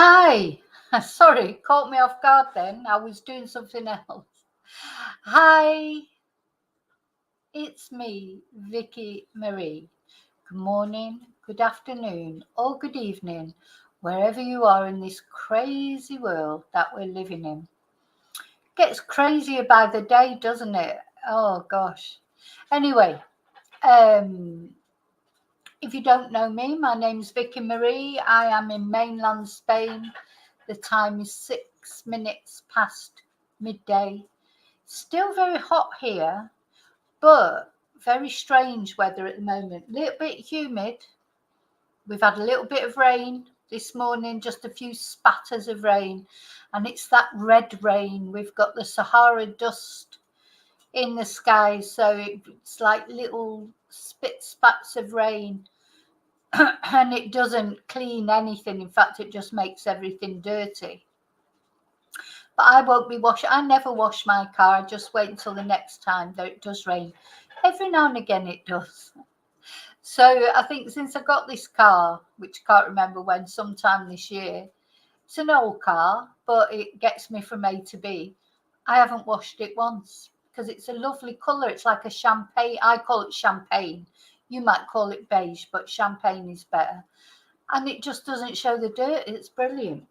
Hi. Sorry, caught me off guard then. I was doing something else. Hi, it's me, Vicky Marie. Good morning, good afternoon, or good evening, wherever you are in this crazy world that we're living in. Gets crazier by the day, doesn't it? Oh gosh. Anyway, um, if you don't know me, my name's Vicky Marie. I am in mainland Spain. The time is 6 minutes past midday. Still very hot here, but very strange weather at the moment. A little bit humid. We've had a little bit of rain this morning, just a few spatters of rain, and it's that red rain. We've got the Sahara dust in the sky, so it's like little spats of rain. And it doesn't clean anything. In fact, it just makes everything dirty. But I won't be washing. I never wash my car. I just wait until the next time that it does rain. Every now and again it does. So I think since I got this car, which I can't remember when, sometime this year, it's an old car, but it gets me from A to B. I haven't washed it once because it's a lovely colour. It's like a champagne. I call it champagne. You might call it beige, but champagne is better. And it just doesn't show the dirt. It's brilliant.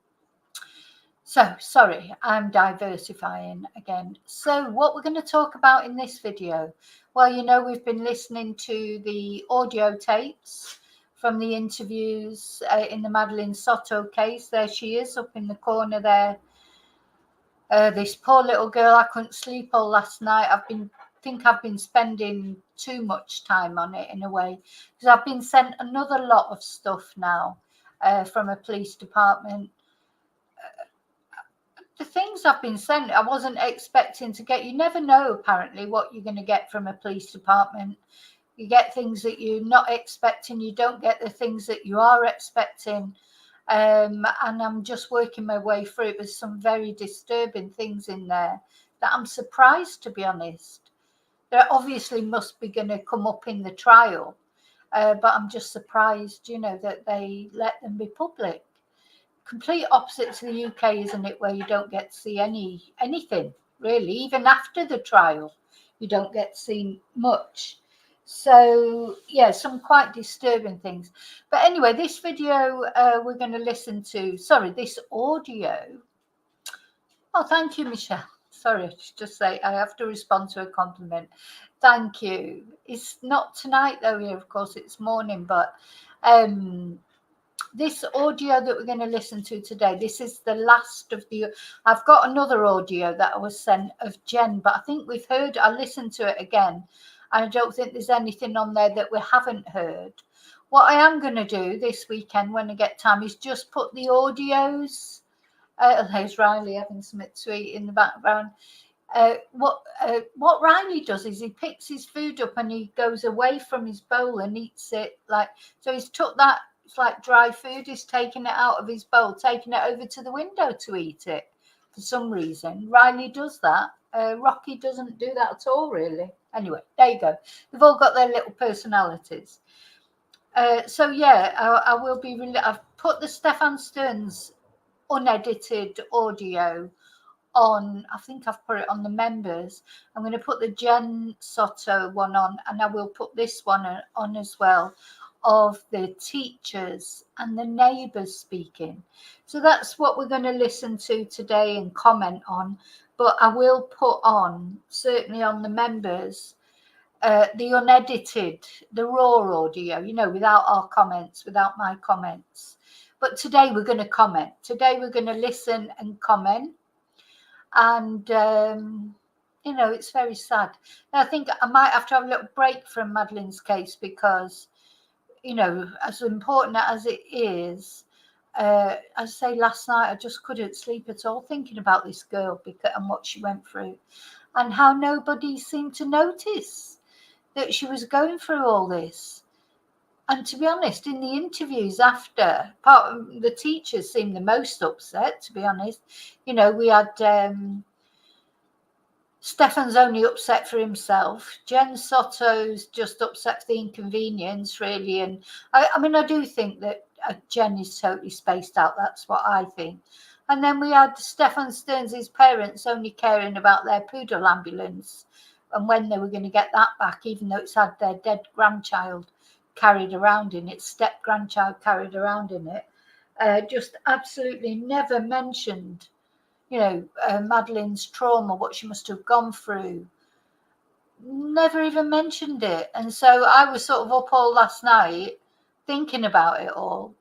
So, sorry, I'm diversifying again. So, what we're going to talk about in this video, well, we've been listening to the audio tapes from the interviews in the Madeleine Soto case. There she is up in the corner there. This poor little girl, I couldn't sleep all last night. I've been spending too much time on it in a way, because I've been sent another lot of stuff now from a police department. The things I've been sent, I wasn't expecting to get. You never know, apparently, what you're going to get from a police department. You get things that you're not expecting. You don't get the things that you are expecting. And I'm just working my way through it with some very disturbing things in there that I'm surprised, to be honest. There obviously must be going to come up in the trial. But I'm just surprised, that they let them be public. Complete opposite to the UK, isn't it, where you don't get to see anything really, even after the trial, you don't get to see much. So yeah, some quite disturbing things. But anyway, this video we're going to listen to. Sorry, this audio. Oh, thank you, Michelle. Sorry, just say I have to respond to a compliment. Thank you. It's not tonight though here, of course, it's morning, but this audio that we're going to listen to today, this is the last of the. I've got another audio that I was sent of Jen, but I think we've heard. I listened to it again, and I don't think there's anything on there that we haven't heard. What I am going to do this weekend when I get time is just put the audios. There's Riley having something to eat in the background. What Riley does is he picks his food up and he goes away from his bowl and eats it so he's took that. It's like dry food. He's taking it out of his bowl, taking it over to the window to eat it. For some reason, Riley does that. Rocky doesn't do that at all, really. Anyway, there you go. They've all got their little personalities. So yeah, I will be. I've put the Stefan Stearns unedited audio on. I think I've put it on the members. I'm going to put the Jen Soto one on, and I will put this one on as well, of the teachers and the neighbours speaking. So that's what we're going to listen to today and comment on. But I will put on, certainly on the members, the unedited, the raw audio, without our comments, without my comments. But today we're going to comment. Today we're going to listen and comment. And it's very sad. And I think I might have to have a little break from Madeleine's case because, as important as it is, as I say, last night I just couldn't sleep at all thinking about this girl and what she went through, and how nobody seemed to notice that she was going through all this. And to be honest, in the interviews after, the teachers seemed the most upset, to be honest. We had Stefan's only upset for himself. Jen Soto's just upset for the inconvenience, really. And I do think that Jen is totally spaced out. That's what I think. And then we had Stefan Stearns' parents only caring about their poodle ambulance and when they were going to get that back, even though it's had their dead grandchild carried around in it, step grandchild carried around in it. Just absolutely never mentioned, Madeleine's trauma, what she must have gone through. Never even mentioned it. And so I was sort of up all last night thinking about it all.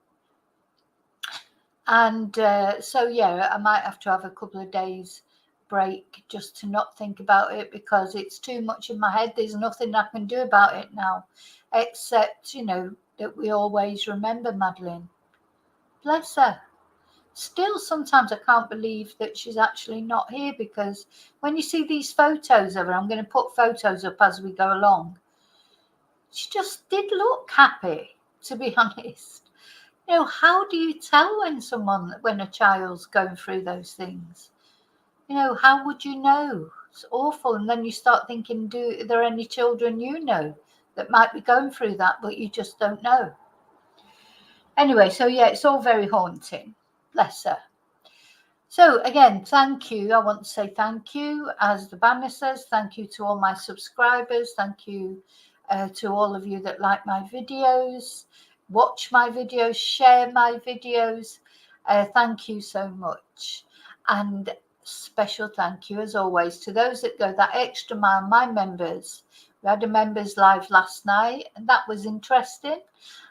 And so, yeah, I might have to have a couple of days break just to not think about it because it's too much in my head. There's nothing I can do about it now, except, that we always remember Madeleine. Bless her. Still, sometimes I can't believe that she's actually not here because when you see these photos of her, I'm going to put photos up as we go along. She just did look happy, to be honest. How do you tell when a child's going through those things? How would you know? It's awful. And then you start thinking, are there any children that might be going through that, but you just don't know? Anyway, so yeah, it's all very haunting. Bless her. So again, thank you. I want to say thank you, as the banner says, thank you to all my subscribers. Thank you to all of you that like my videos, watch my videos, share my videos. Thank you so much. And special thank you, as always, to those that go that extra mile, my members. We had a members live last night, and that was interesting.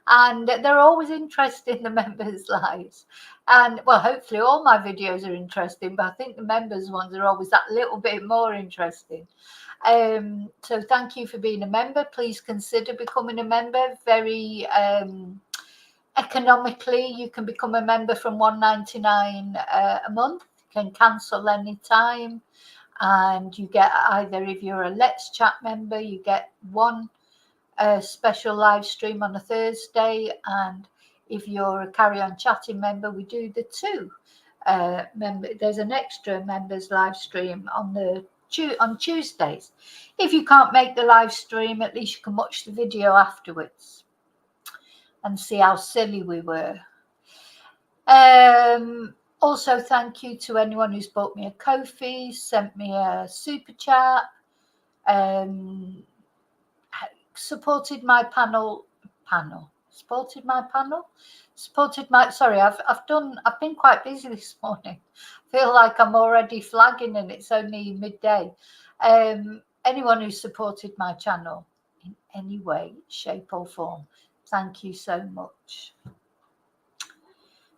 And they're always interesting, the members' lives. And well, hopefully all my videos are interesting, but I think the members' ones are always that little bit more interesting. So thank you for being a member. Please consider becoming a member. Very economically, you can become a member from $1.99 a month. You can cancel any time, and you get either, if you're a Let's Chat member, you get one special live stream on a Thursday, and if you're a Carry On Chatting member, we do the two there's an extra members live stream on Tuesdays. If you can't make the live stream, at least you can watch the video afterwards and see how silly we were. Also, thank you to anyone who's bought me a Ko-fi, sent me a super chat, supported my sorry, I've been quite busy this morning. I feel like I'm already flagging and it's only midday. Anyone who supported my channel in any way, shape or form, thank you so much.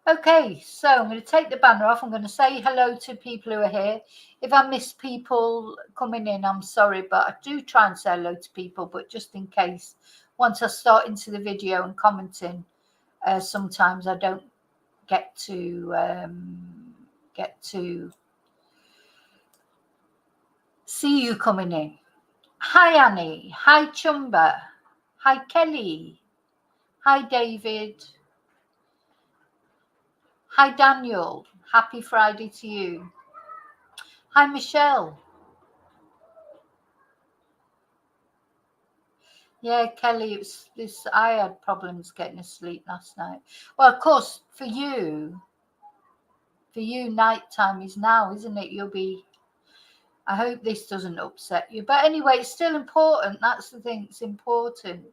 Okay, so I'm going to take the banner off. I'm going to say hello to people who are here. If I miss people coming in, I'm sorry, but I do try and say hello to people, but just in case, once I start into the video and commenting, sometimes I don't get to see you coming in. Hi, Annie. Hi, Chumba. Hi, Kelly. Hi, David. Hi, Daniel. Happy Friday to you. Hi, Michelle. Yeah, Kelly, I had problems getting asleep last night. Well, of course, for you, nighttime is now, isn't it? I hope this doesn't upset you. But anyway, it's still important. That's the thing. It's important.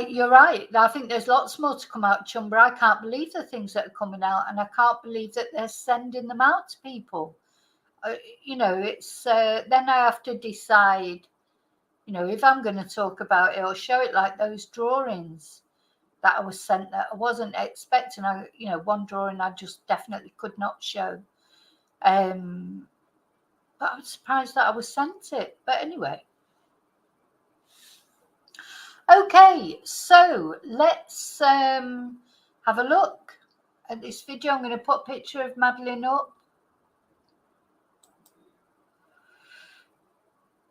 You're right. I think there's lots more to come out, Chumba. I can't believe the things that are coming out, and I can't believe that they're sending them out to people. It's then I have to decide, if I'm going to talk about it or show it, like those drawings that I was sent that I wasn't expecting. One drawing I just definitely could not show. But I was surprised that I was sent it. But anyway. Okay, so let's have a look at this video. I'm going to put a picture of Madeleine up.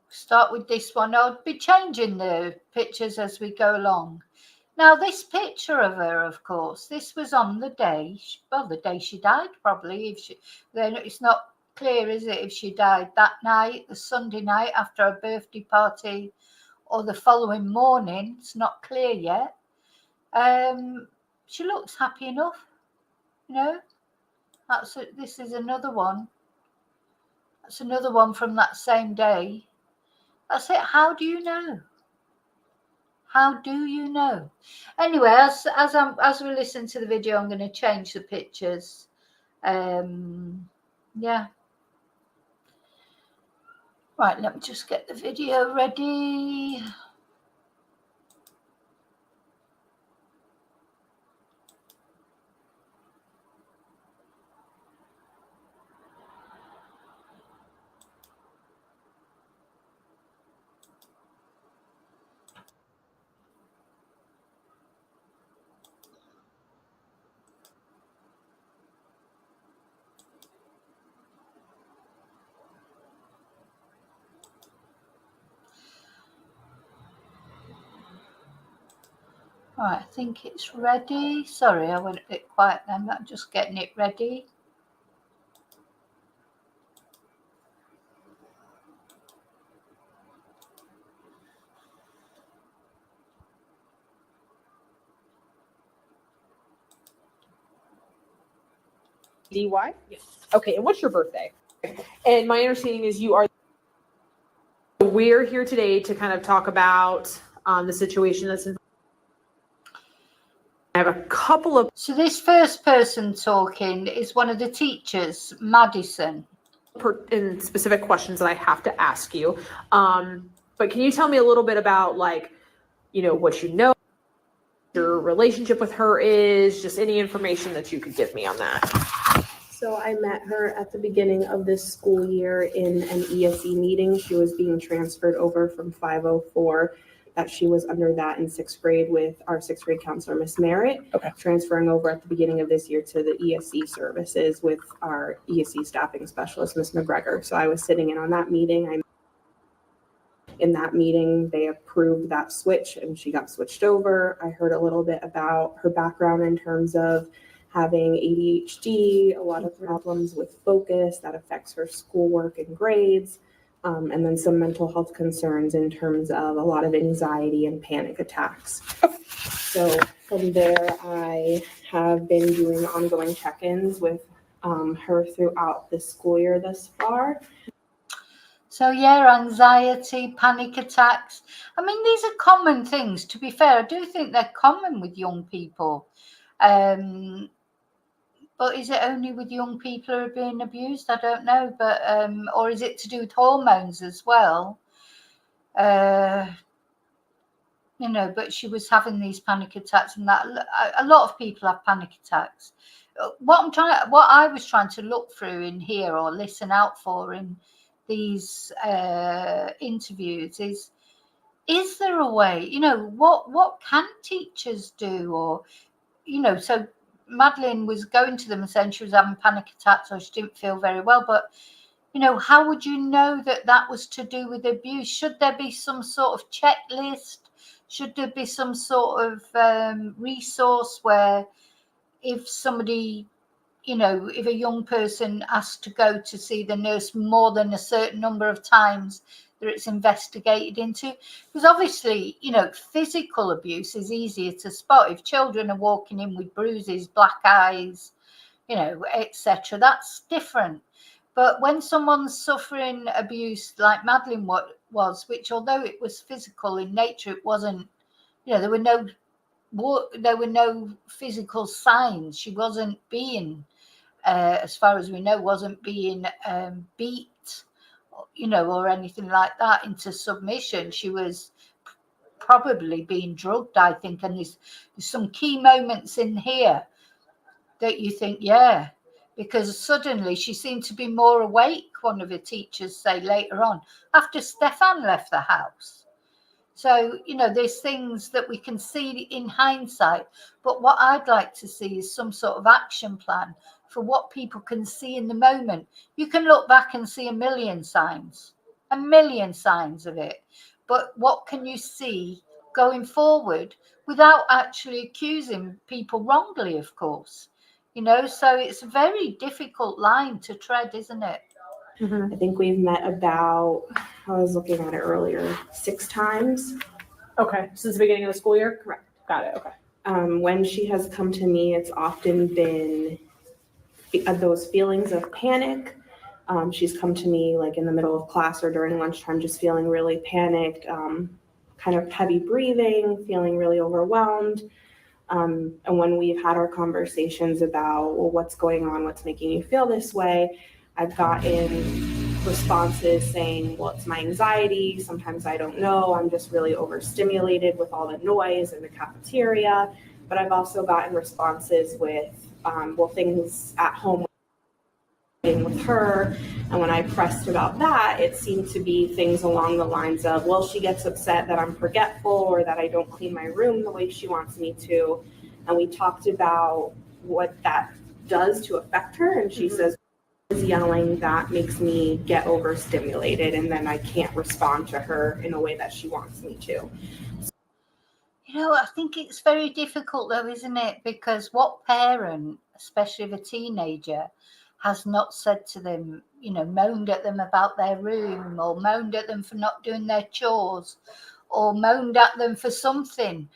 Start with this one. I'll be changing the pictures as we go along. Now, this picture of her, of course, this was on the day, the day she died, probably. Then it's not clear, is it, if she died that night, the Sunday night after a birthday party, or the following morning. It's not clear yet. She looks happy enough, you know. This is another one. That's another one from that same day. That's it. How do you know? How do you know? Anyway, as we listen to the video, I'm going to change the pictures. Yeah. Right, let me just get the video ready. Right, I think it's ready. Sorry, I went a bit quiet then, but I'm just getting it ready. DY? Yes. Okay, and what's your birthday? And my understanding is you are. We're here today to kind of talk about the situation that's in. I have a couple of. So this first person talking is one of the teachers, Madeleine. In specific questions that I have to ask you. But can you tell me a little bit about, like, you know, what you know, your relationship with her is, just any information that you could give me on that? So I met her at the beginning of this school year in an ESE meeting. She was being transferred over from 504, that she was under that in sixth grade with our sixth grade counselor, Miss Merritt. Okay. Transferring over at the beginning of this year to the ESE services with our ESE staffing specialist, Miss McGregor. So I was sitting in on that meeting. In that meeting, they approved that switch and she got switched over. I heard a little bit about her background in terms of having ADHD, a lot of problems with focus that affects her schoolwork and grades, and then some mental health concerns in terms of a lot of anxiety and panic attacks. So from there, I have been doing ongoing check-ins with her throughout the school year thus far. So yeah, anxiety, panic attacks. I mean, these are common things, to be fair. I do think they're common with young people. But is it only with young people who are being abused? I don't know. But or is it to do with hormones as well? You know, but she was having these panic attacks, and that a lot of people have panic attacks. What I was trying to look through in here or listen out for in these interviews is there a way, you know, what can teachers do? Or, you know, so Madeleine was going to them and saying she was having panic attacks or she didn't feel very well, but, you know, how would you know that that was to do with abuse? Should there be some sort of checklist? Should there be some sort of resource where if somebody, you know, if a young person has to go to see the nurse more than a certain number of times, that it's investigated into? Because obviously, you know, physical abuse is easier to spot. If children are walking in with bruises, black eyes, you know, etc., that's different. But when someone's suffering abuse like Madeleine was, which although it was physical in nature, it wasn't, you know, there were no physical signs. She wasn't being, as far as we know, wasn't being beat, you know, or anything like that into submission. She was probably being drugged, I think. And there's some key moments in here that you think, yeah, because suddenly she seemed to be more awake, one of the teachers say later on, after Stefan left the house. So, you know, there's things that we can see in hindsight, but what I'd like to see is some sort of action plan for what people can see in the moment. You can look back and see a million signs of it, but what can you see going forward without actually accusing people wrongly, of course? You know, so it's a very difficult line to tread, isn't it? I think we've met about, I was looking at it earlier, 6 times. Okay, since the beginning of the school year? Correct. Got it, okay. When she has come to me, it's often been those feelings of panic. She's come to me like in the middle of class or during lunchtime, just feeling really panicked, kind of heavy breathing, feeling really overwhelmed. And when we've had our conversations about, well, what's going on? What's making you feel this way? I've gotten responses saying, well, it's my anxiety. Sometimes I don't know. I'm just really overstimulated with all the noise in the cafeteria. But I've also gotten responses with, well, things at home with her. And when I pressed about that, it seemed to be things along the lines of, well, she gets upset that I'm forgetful or that I don't clean my room the way she wants me to. And we talked about what that does to affect her. And she says, yelling, that makes me get overstimulated and then I can't respond to her in a way that she wants me to. I think it's very difficult though, isn't it? Because what parent, especially of a teenager, has not said to them, moaned at them about their room, or moaned at them for not doing their chores, or moaned at them for something,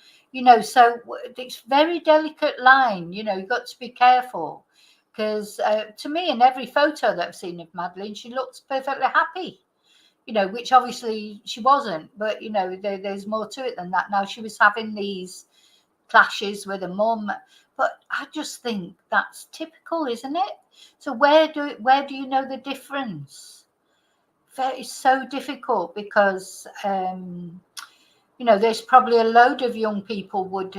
so it's a very delicate line, you've got to be careful. Because to me, in every photo that I've seen of Madeleine, she looks perfectly happy, which obviously she wasn't, but there's more to it than that. Now she was having these clashes with her mum, but I just think that's typical, isn't it? So where do you know the difference? It's so difficult because there's probably a load of young people would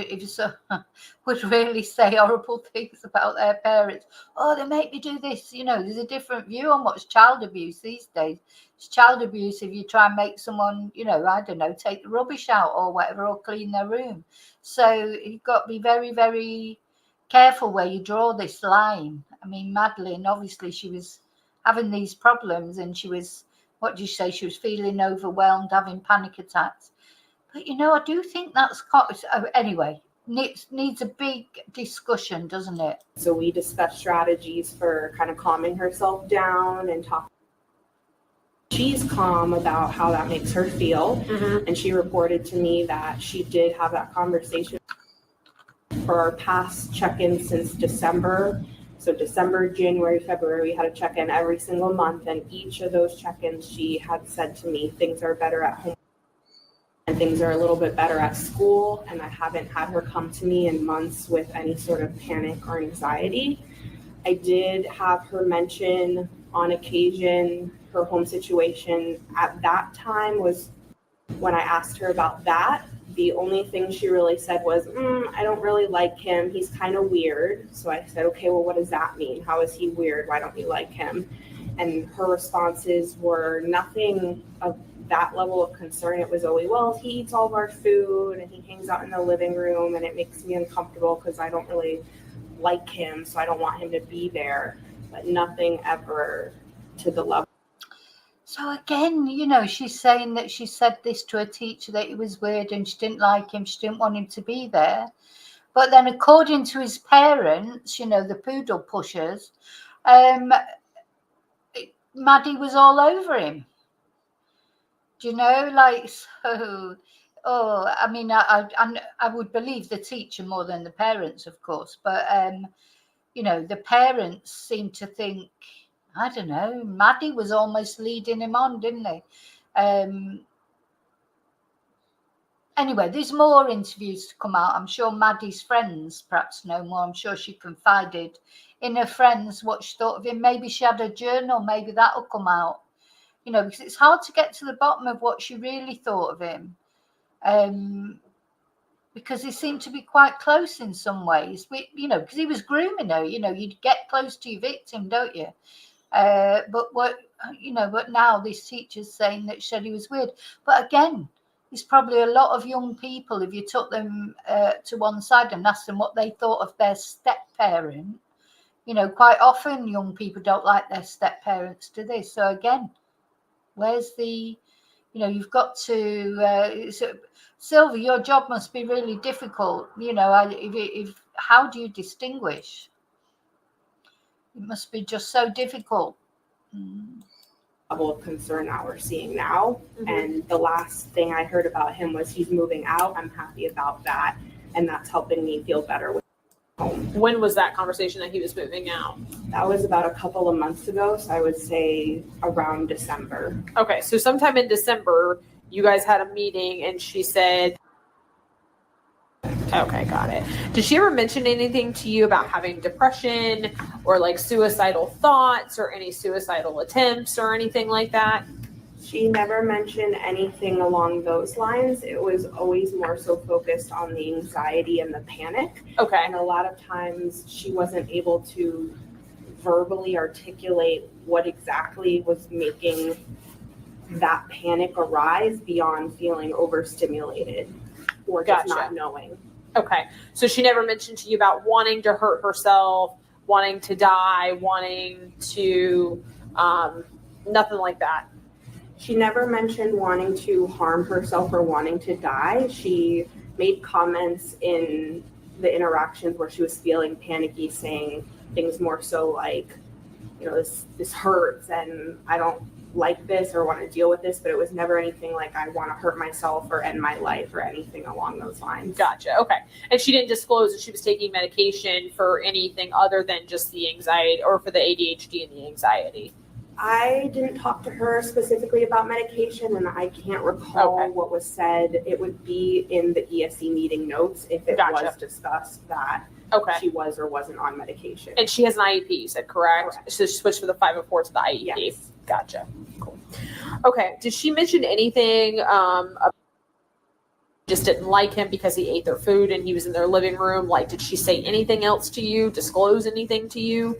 really say horrible things about their parents. Oh, they make me do this. There's a different view on what's child abuse these days. It's child abuse if you try and make someone, I don't know, take the rubbish out or whatever, or clean their room. So you've got to be very, very careful where you draw this line. I mean, Madeleine, obviously she was having these problems and she was, what do you say, she was feeling overwhelmed, having panic attacks. But I do think that's anyway. Needs a big discussion, doesn't it? So we discussed strategies for kind of calming herself down and talking. She's calm about how that makes her feel, and she reported to me that she did have that conversation for our past check-ins since December. So December, January, February, we had a check-in every single month, and each of those check-ins she had said to me, things are better at home and things are a little bit better at school, and I haven't had her come to me in months with any sort of panic or anxiety. I did have her mention on occasion her home situation. At that time was when I asked her about that. The only thing she really said was, I don't really like him. He's kind of weird. So I said, okay, well, what does that mean? How is he weird? Why don't you like him? And her responses were nothing of that level of concern. It was always, well, he eats all of our food and he hangs out in the living room and it makes me uncomfortable because I don't really like him, so I don't want him to be there. But nothing ever to the level. So again, she's saying that she said this to a teacher, that it was weird and she didn't like him, she didn't want him to be there. But then according to his parents, the poodle pushers, Maddie was all over him. Do so? Oh, I mean, I would believe the teacher more than the parents, of course. But the parents seem to think, I don't know, Maddie was almost leading him on, didn't they? Anyway, there's more interviews to come out. I'm sure Maddie's friends perhaps know more. I'm sure she confided in her friends what she thought of him. Maybe she had a journal. Maybe that'll come out. Because it's hard to get to the bottom of what she really thought of him. Because he seemed to be quite close in some ways. Because he was grooming her. You'd get close to your victim, don't you? But now this teacher's saying that she said he was weird. But again, there's probably a lot of young people, if you took them to one side and asked them what they thought of their step-parent, quite often young people don't like their step-parents, do they? So again, where's the, you've got to, Sylvia, your job must be really difficult. How do you distinguish? It must be just so difficult. level of concern that we're seeing now. And the last thing I heard about him was he's moving out. I'm happy about that, and that's helping me feel better with home. When was that conversation that he was moving out? That was about a couple of months ago, so I would say around December. Okay, so sometime in December, you guys had a meeting and she said, okay, got it. Did she ever mention anything to you about having depression or like suicidal thoughts or any suicidal attempts or anything like that? She never mentioned anything along those lines. It was always more so focused on the anxiety and the panic. Okay. And a lot of times she wasn't able to verbally articulate what exactly was making that panic arise beyond feeling overstimulated or just not knowing. Okay. So she never mentioned to you about wanting to hurt herself, wanting to die, wanting to, nothing like that. She never mentioned wanting to harm herself or wanting to die. She made comments in the interactions where she was feeling panicky, saying things more so like, you know, this hurts and I don't like this or want to deal with this, but it was never anything like I want to hurt myself or end my life or anything along those lines. Gotcha. Okay. And she didn't disclose that she was taking medication for anything other than just the anxiety or for the ADHD and the anxiety. I didn't talk to her specifically about medication, and I can't recall what was said. It would be in the ESE meeting notes if it was discussed that she was or wasn't on medication. And she has an IEP, you said, correct? So she switched from the 504 to the IEP. Yes. Gotcha. Cool. Okay. Did she mention anything just didn't like him because he ate their food and he was in their living room? Like, did she say anything else to you, disclose anything to you?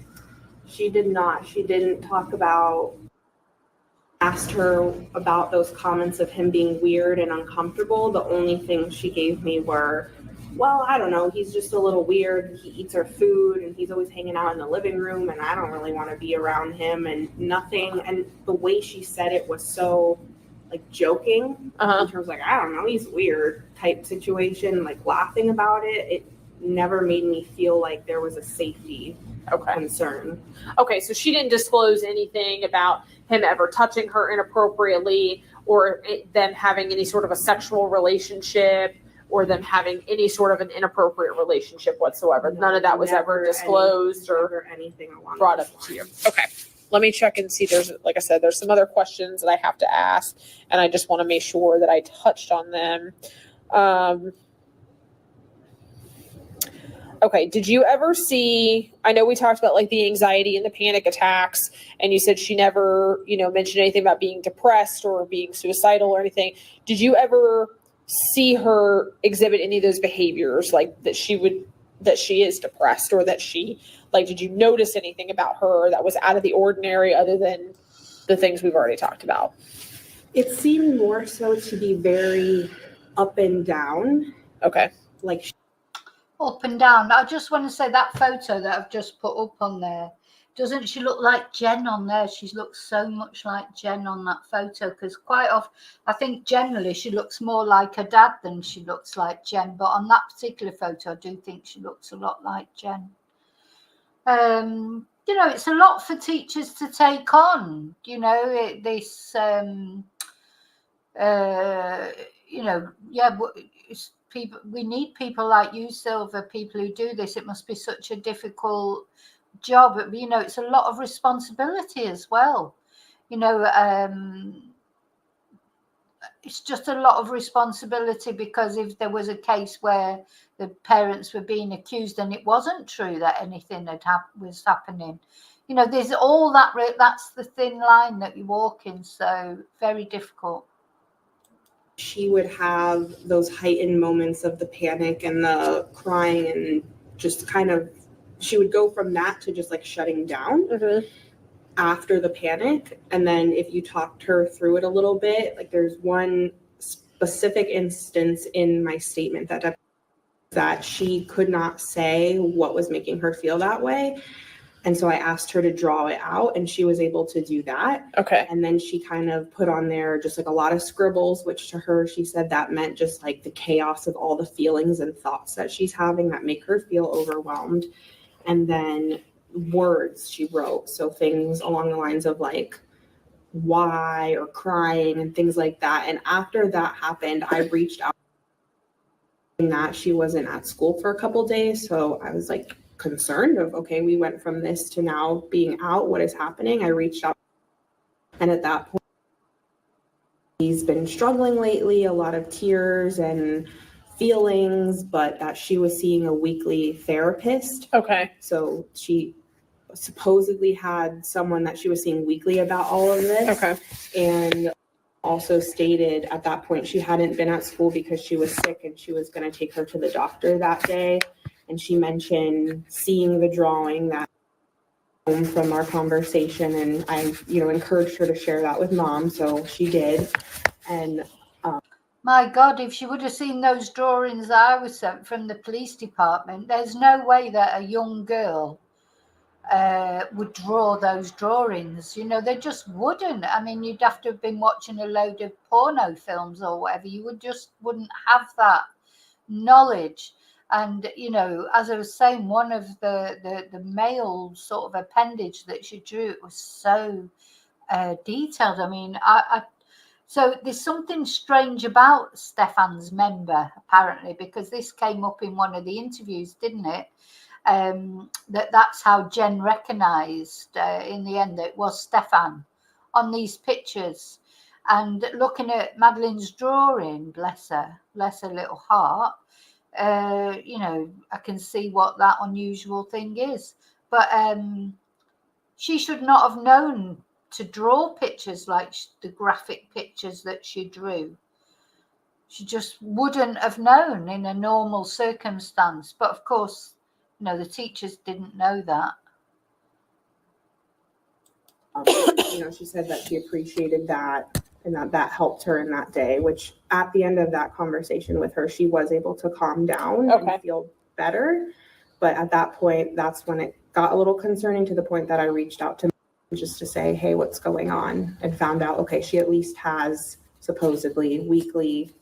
She did not. She didn't talk about, asked her about those comments of him being weird and uncomfortable. The only thing she gave me were, well, I don't know, he's just a little weird. He eats our food and he's always hanging out in the living room and I don't really want to be around him and nothing. And the way she said it was so like joking in terms of like, I don't know, he's weird type situation, like laughing about it. It never made me feel like there was a safety concern. Okay, so she didn't disclose anything about him ever touching her inappropriately or them having any sort of a sexual relationship or them having any sort of an inappropriate relationship whatsoever. No, none of that was ever disclosed or anything along brought up to you. Okay. Let me check and see. There's, like I said, there's some other questions that I have to ask, and I just want to make sure that I touched on them. Okay. Did you ever see, I know we talked about like the anxiety and the panic attacks, and you said she never, mentioned anything about being depressed or being suicidal or anything. Did you ever see her exhibit any of those behaviors, like that she is depressed or that she, like, did you notice anything about her that was out of the ordinary other than the things we've already talked about? It seemed more so to be very up and down. Okay. Like up and down. I just want to say that photo that I've just put up on there, doesn't she look like Jen on there? She looks so much like Jen on that photo, because quite often, I think generally she looks more like her dad than she looks like Jen. But on that particular photo, I do think she looks a lot like Jen. It's a lot for teachers to take on, it's people, we need people like you, Silver, people who do this. It must be such a difficult job, but it's a lot of responsibility as well. It's just a lot of responsibility, because if there was a case where the parents were being accused and it wasn't true that anything was happening, there's all that. That's the thin line that you walk in. So very difficult. She would have those heightened moments of the panic and the crying, and just kind of, she would go from that to just like shutting down after the panic. And then if you talked her through it a little bit, like there's one specific instance in my statement that she could not say what was making her feel that way. And so I asked her to draw it out, and she was able to do that. Okay. And then she kind of put on there just like a lot of scribbles, which to her, she said that meant just like the chaos of all the feelings and thoughts that she's having that make her feel overwhelmed. And then words she wrote. So things along the lines of like, why or crying and things like that. And after that happened, I reached out that she wasn't at school for a couple days. So I was like concerned of, okay, we went from this to now being out. What is happening? I reached out. And at that point, he's been struggling lately, a lot of tears and feelings, but that she was seeing a weekly therapist. Okay. So she supposedly had someone that she was seeing weekly about all of this. Okay. And also stated at that point she hadn't been at school because she was sick and she was going to take her to the doctor that day. And she mentioned seeing the drawing that from our conversation, and I, encouraged her to share that with mom, so she did. And my God, if she would have seen those drawings I was sent from the police department, there's no way that a young girl would draw those drawings. They just wouldn't. I mean, you'd have to have been watching a load of porno films or whatever. You wouldn't have that knowledge. And as I was saying, one of the male sort of appendage that she drew, it was so detailed. I mean, so there's something strange about Stefan's member, apparently, because this came up in one of the interviews, didn't it? That's how Jen recognised in the end that it was Stefan on these pictures. And looking at Madeleine's drawing, bless her little heart, I can see what that unusual thing is. But she should not have known to draw pictures like the graphic pictures that she drew. She just wouldn't have known in a normal circumstance. But of course, the teachers didn't know that. She said that she appreciated that and that helped her in that day, which at the end of that conversation with her, she was able to calm down and feel better. But at that point, that's when it got a little concerning, to the point that I reached out to just to say, hey, what's going on? And found out, okay, she at least has supposedly weekly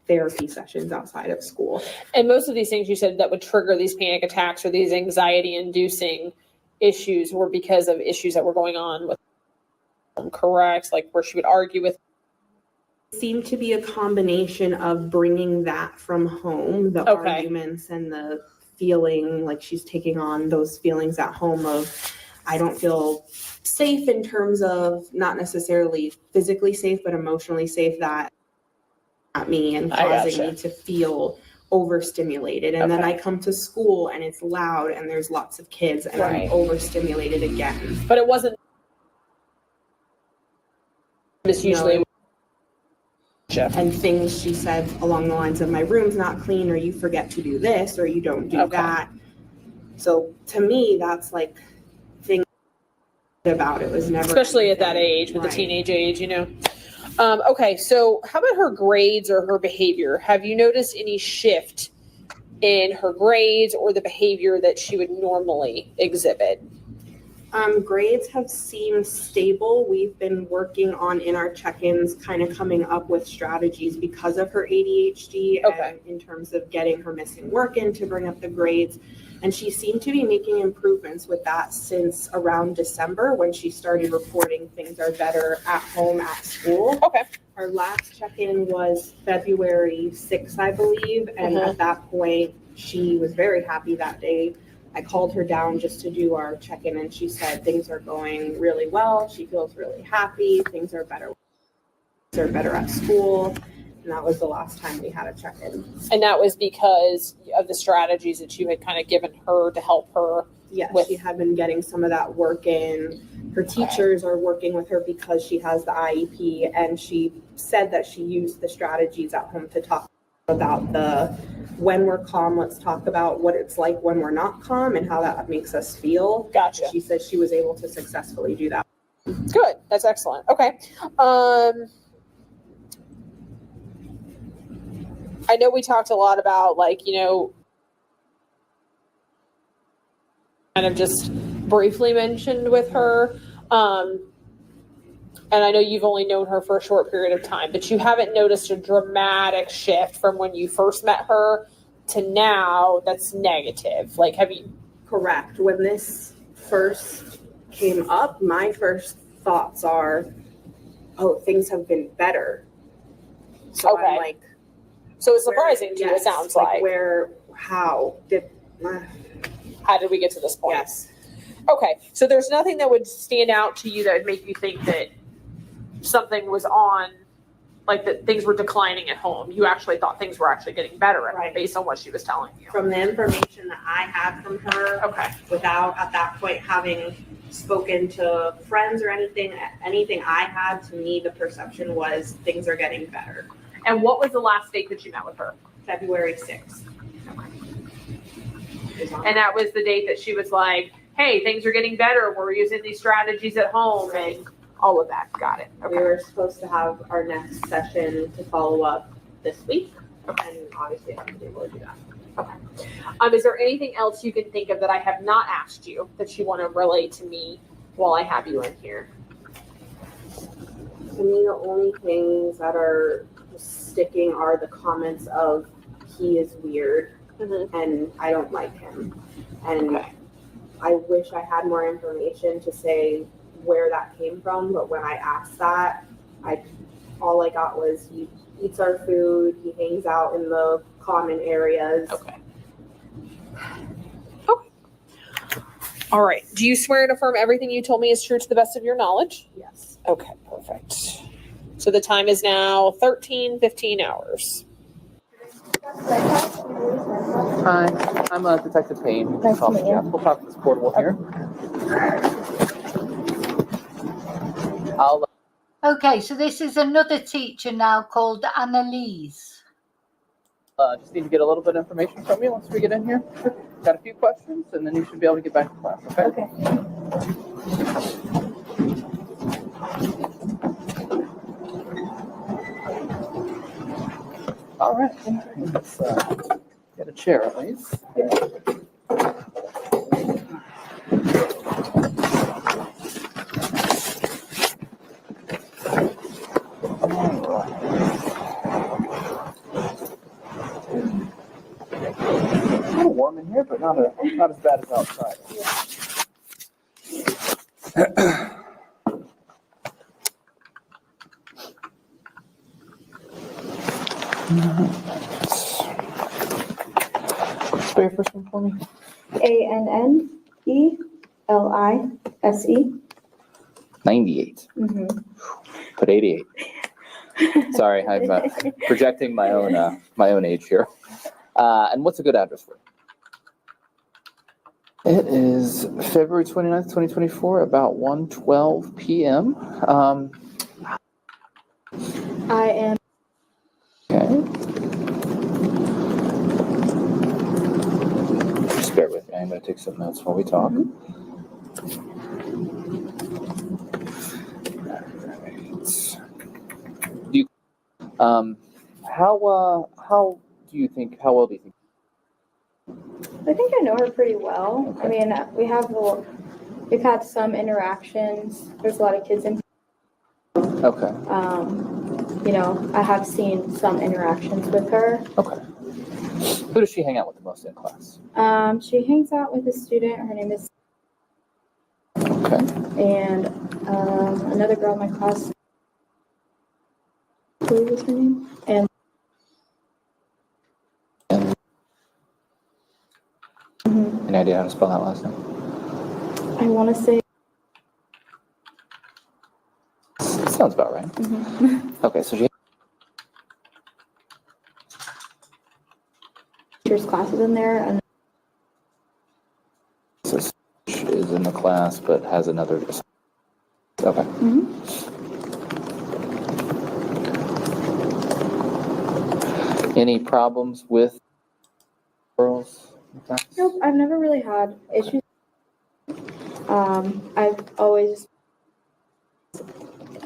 therapy sessions outside of school. And most of these things you said that would trigger these panic attacks or these anxiety inducing issues were because of issues that were going on with them, correct? Like where she would argue with. Seemed to be a combination of bringing that from home, the arguments and the feeling like she's taking on those feelings at home of, I don't feel safe in terms of not necessarily physically safe, but emotionally safe, that at me and causing me to feel overstimulated. And then I come to school and it's loud and there's lots of kids and I'm overstimulated again. But it wasn't usually. And things she said along the lines of, my room's not clean, or you forget to do this, or you don't do that. So to me, that's like things about it was never, especially at that age, with the teenage age, Okay, so how about her grades or her behavior? Have you noticed any shift in her grades or the behavior that she would normally exhibit? Grades have seemed stable. We've been working on, in our check-ins, kind of coming up with strategies because of her ADHD and in terms of getting her missing work in to bring up the grades. And she seemed to be making improvements with that since around December, when she started reporting things are better at home, at school. Our last check-in was February 6th, I believe. And at that point, she was very happy that day. I called her down just to do our check-in, and she said things are going really well. She feels really happy. Things are better. Things are better at school. And that was the last time we had a check-in. And that was because of the strategies that you had kind of given her to help her? Yes, she had been getting some of that work in. Her teachers are working with her because she has the IEP, and she said that she used the strategies at home to talk about the, when we're calm, let's talk about what it's like when we're not calm and how that makes us feel. Gotcha. She said she was able to successfully do that. Good. That's excellent. Okay. I know we talked a lot about, like, kind of just briefly mentioned with her. And I know you've only known her for a short period of time, but you haven't noticed a dramatic shift from when you first met her to now that's negative. Like, have you? Correct. When this first came up, my first thoughts are, oh, things have been better. So Okay. I'm like, So it's surprising to you, it yes, sounds like. How did we get to this point? yes. Okay, so there's nothing that would stand out to you that would make you think that something was on, like that things were declining at home. You actually thought things were actually getting better at home Right. based on what she was telling you. From the information that I had from her, Okay. without at that point having spoken to friends or anything I had, to me the perception was things are getting better. And what was the last date that you met with her? February 6th. And that was the date that she was like, hey, things are getting better. We're using these strategies at home and all of that. Got it. Okay. We were supposed to have our next session to follow up this week, and obviously I haven't been able to do that. Okay. Is there anything else you can think of that I have not asked you that you want to relay to me while I have you in here? To me, the only things that are sticking are the comments of he is weird and I don't like him. And Okay. I wish I had more information to say where that came from, but when I asked that, all I got was he eats our food, he hangs out in the common areas. Okay. Okay. All right. Do you swear and affirm everything you told me is true to the best of your knowledge? Yes. Okay, perfect. So the time is now 13:15 hours. Hi, I'm Detective Payne. Nice to meet you. We'll talk to this portable here. I'll Okay, so this is another teacher now called Annalise. just need to get a little bit of information from you once we get in here. Got a few questions, and then you should be able to get back to class, okay? Okay. All right. Let's get a chair at least. A little warm in here, but not as bad as outside. Spell your first name for me. ANNELISE. 98. Put 88. Sorry, I'm projecting my own age here. And what's a good address for you? It is February 29th, 2024, about 1:12 p.m. I am. Okay. Just bear with me. I'm going to take some notes while we talk. How well do you think? I think I know her pretty well. I mean, we've had some interactions. There's a lot of kids in. Okay. I have seen some interactions with her. Okay. Who does she hang out with the most in class? She hangs out with a student. Her name is. Okay. And another girl in my class. Who was her name? And. Any idea how to spell that last name? I want to say. Sounds about right. Okay, so she Teachers' classes in there, and is in the class, but has another. Okay. Any problems with girls? nope, I've never really had issues. I've always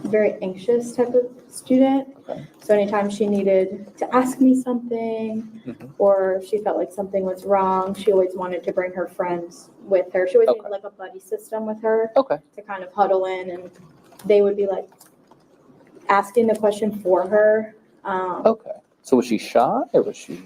very anxious type of student. Okay. So anytime she needed to ask me something or she felt like something was wrong, she always wanted to bring her friends with her. She always Okay. needed like a buddy system with her Okay. to kind of huddle in, and they would be like asking the question for her. Okay. So was she shy or was she?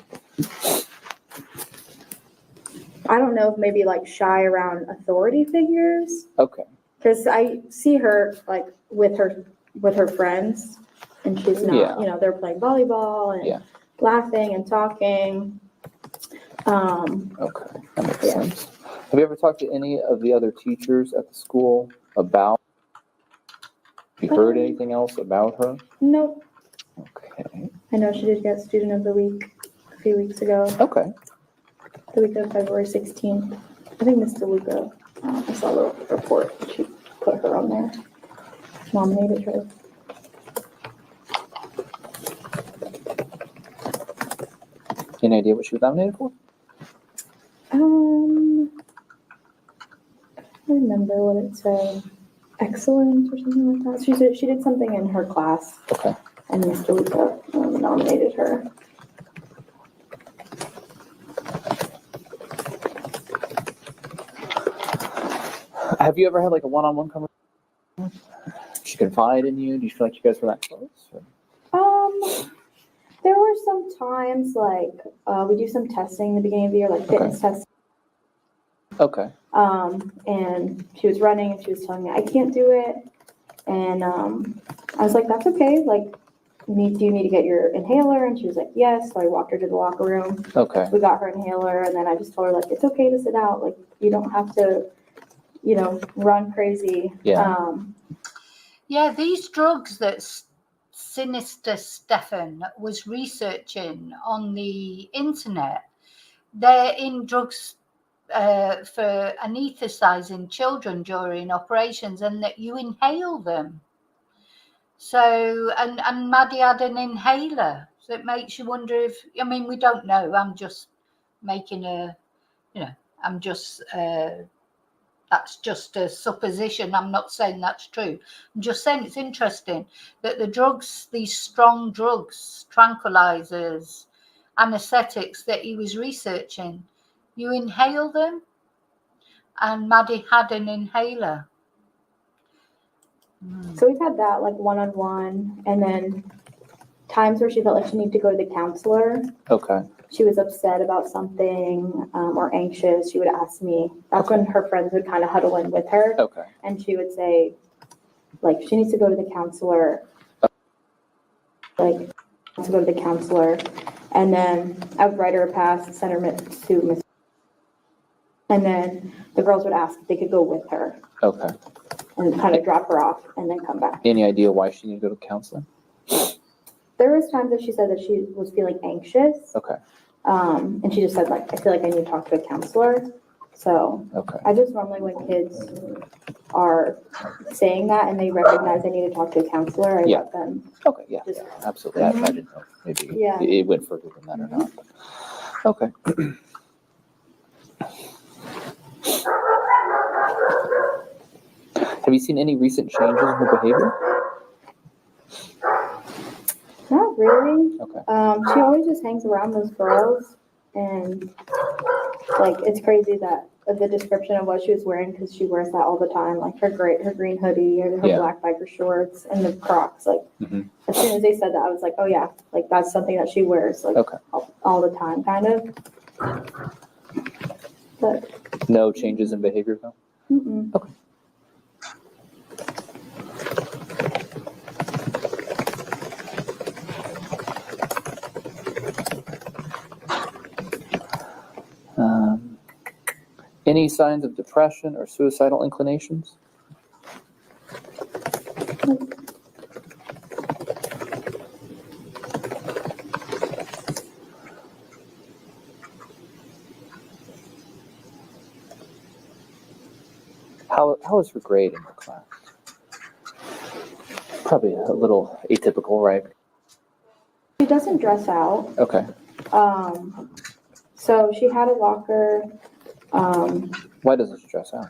I don't know if maybe like shy around authority figures. Okay. Because I see her like with her with her friends, and she's not. Yeah. You know, they're playing volleyball and Yeah. laughing and talking. Okay, that makes Yeah. sense. Have you ever talked to any of the other teachers at the school about? Have you heard anything else about her? Nope. Okay. I know she did get Student of the Week a few weeks ago, Okay. the week of February 16th. I think Miss DeLuca, I saw a little report. She put her on there, nominated her. Any idea what she was nominated for? I remember what it said. Excellent or something like that. She did something in her class, Okay. and Miss DeLuca nominated her. Have you ever had like a one-on-one conversation? She confide in you? Do you feel like you guys were that close? Or? There were some times like we do some testing in the beginning of the year, like fitness testing. Okay. And she was running and she was telling me I can't do it, and I was like, that's okay. Like, do you need to get your inhaler? And she was like, yes. So I walked her to the locker room. Okay. We got her inhaler, and then I just told her like, it's okay to sit out. Like, you don't have to, you know, run crazy. Yeah. Yeah, these drugs that Sinister Stefan was researching on the internet, they're in drugs for anesthetizing children during operations, and that you inhale them. So, and Maddie had an inhaler. So it makes you wonder if, I mean, we don't know. I'm just making I'm just, that's just a supposition. I'm not saying that's true. I'm just saying it's interesting that the drugs, these strong drugs, tranquilizers, anesthetics that he was researching, you inhale them, and Maddie had an inhaler. So we've had that like one-on-one, and then times where she felt like she needed to go to the counselor. Okay. She was upset about something or anxious. She would ask me. That's when her friends would kind of huddle in with her. Okay. And she would say, like, she needs to go to the counselor. Like, to go to the counselor. And then I would write her a pass, send her to Miss. And then the girls would ask if they could go with her. Okay. And kind of drop her off and then come back. Any idea why she needed to go to counseling? There was times that she said that she was feeling anxious. Okay. And she just said, like, I feel like I need to talk to a counselor. So Okay. I just normally, when kids are saying that and they recognize they need to talk to a counselor, I let them. Okay. Yeah. Just, Absolutely. I didn't know if maybe Yeah. it went further than that or not. Okay. Have you seen any recent changes in her behavior? Not really. Okay. She always just hangs around those girls, and like it's crazy that the description of what she was wearing, because she wears that all the time, like her green hoodie, her Yeah. black biker shorts, and the Crocs. Like Mhm. as soon as they said that, I was like, oh yeah, like that's something that she wears like Okay. all the time, kind of. But No changes in behavior though? mm-mm. Okay. Any signs of depression or suicidal inclinations? How is her grade in her class? Probably a little atypical, right? She doesn't dress out. Okay. So she had a locker. Why doesn't she dress out?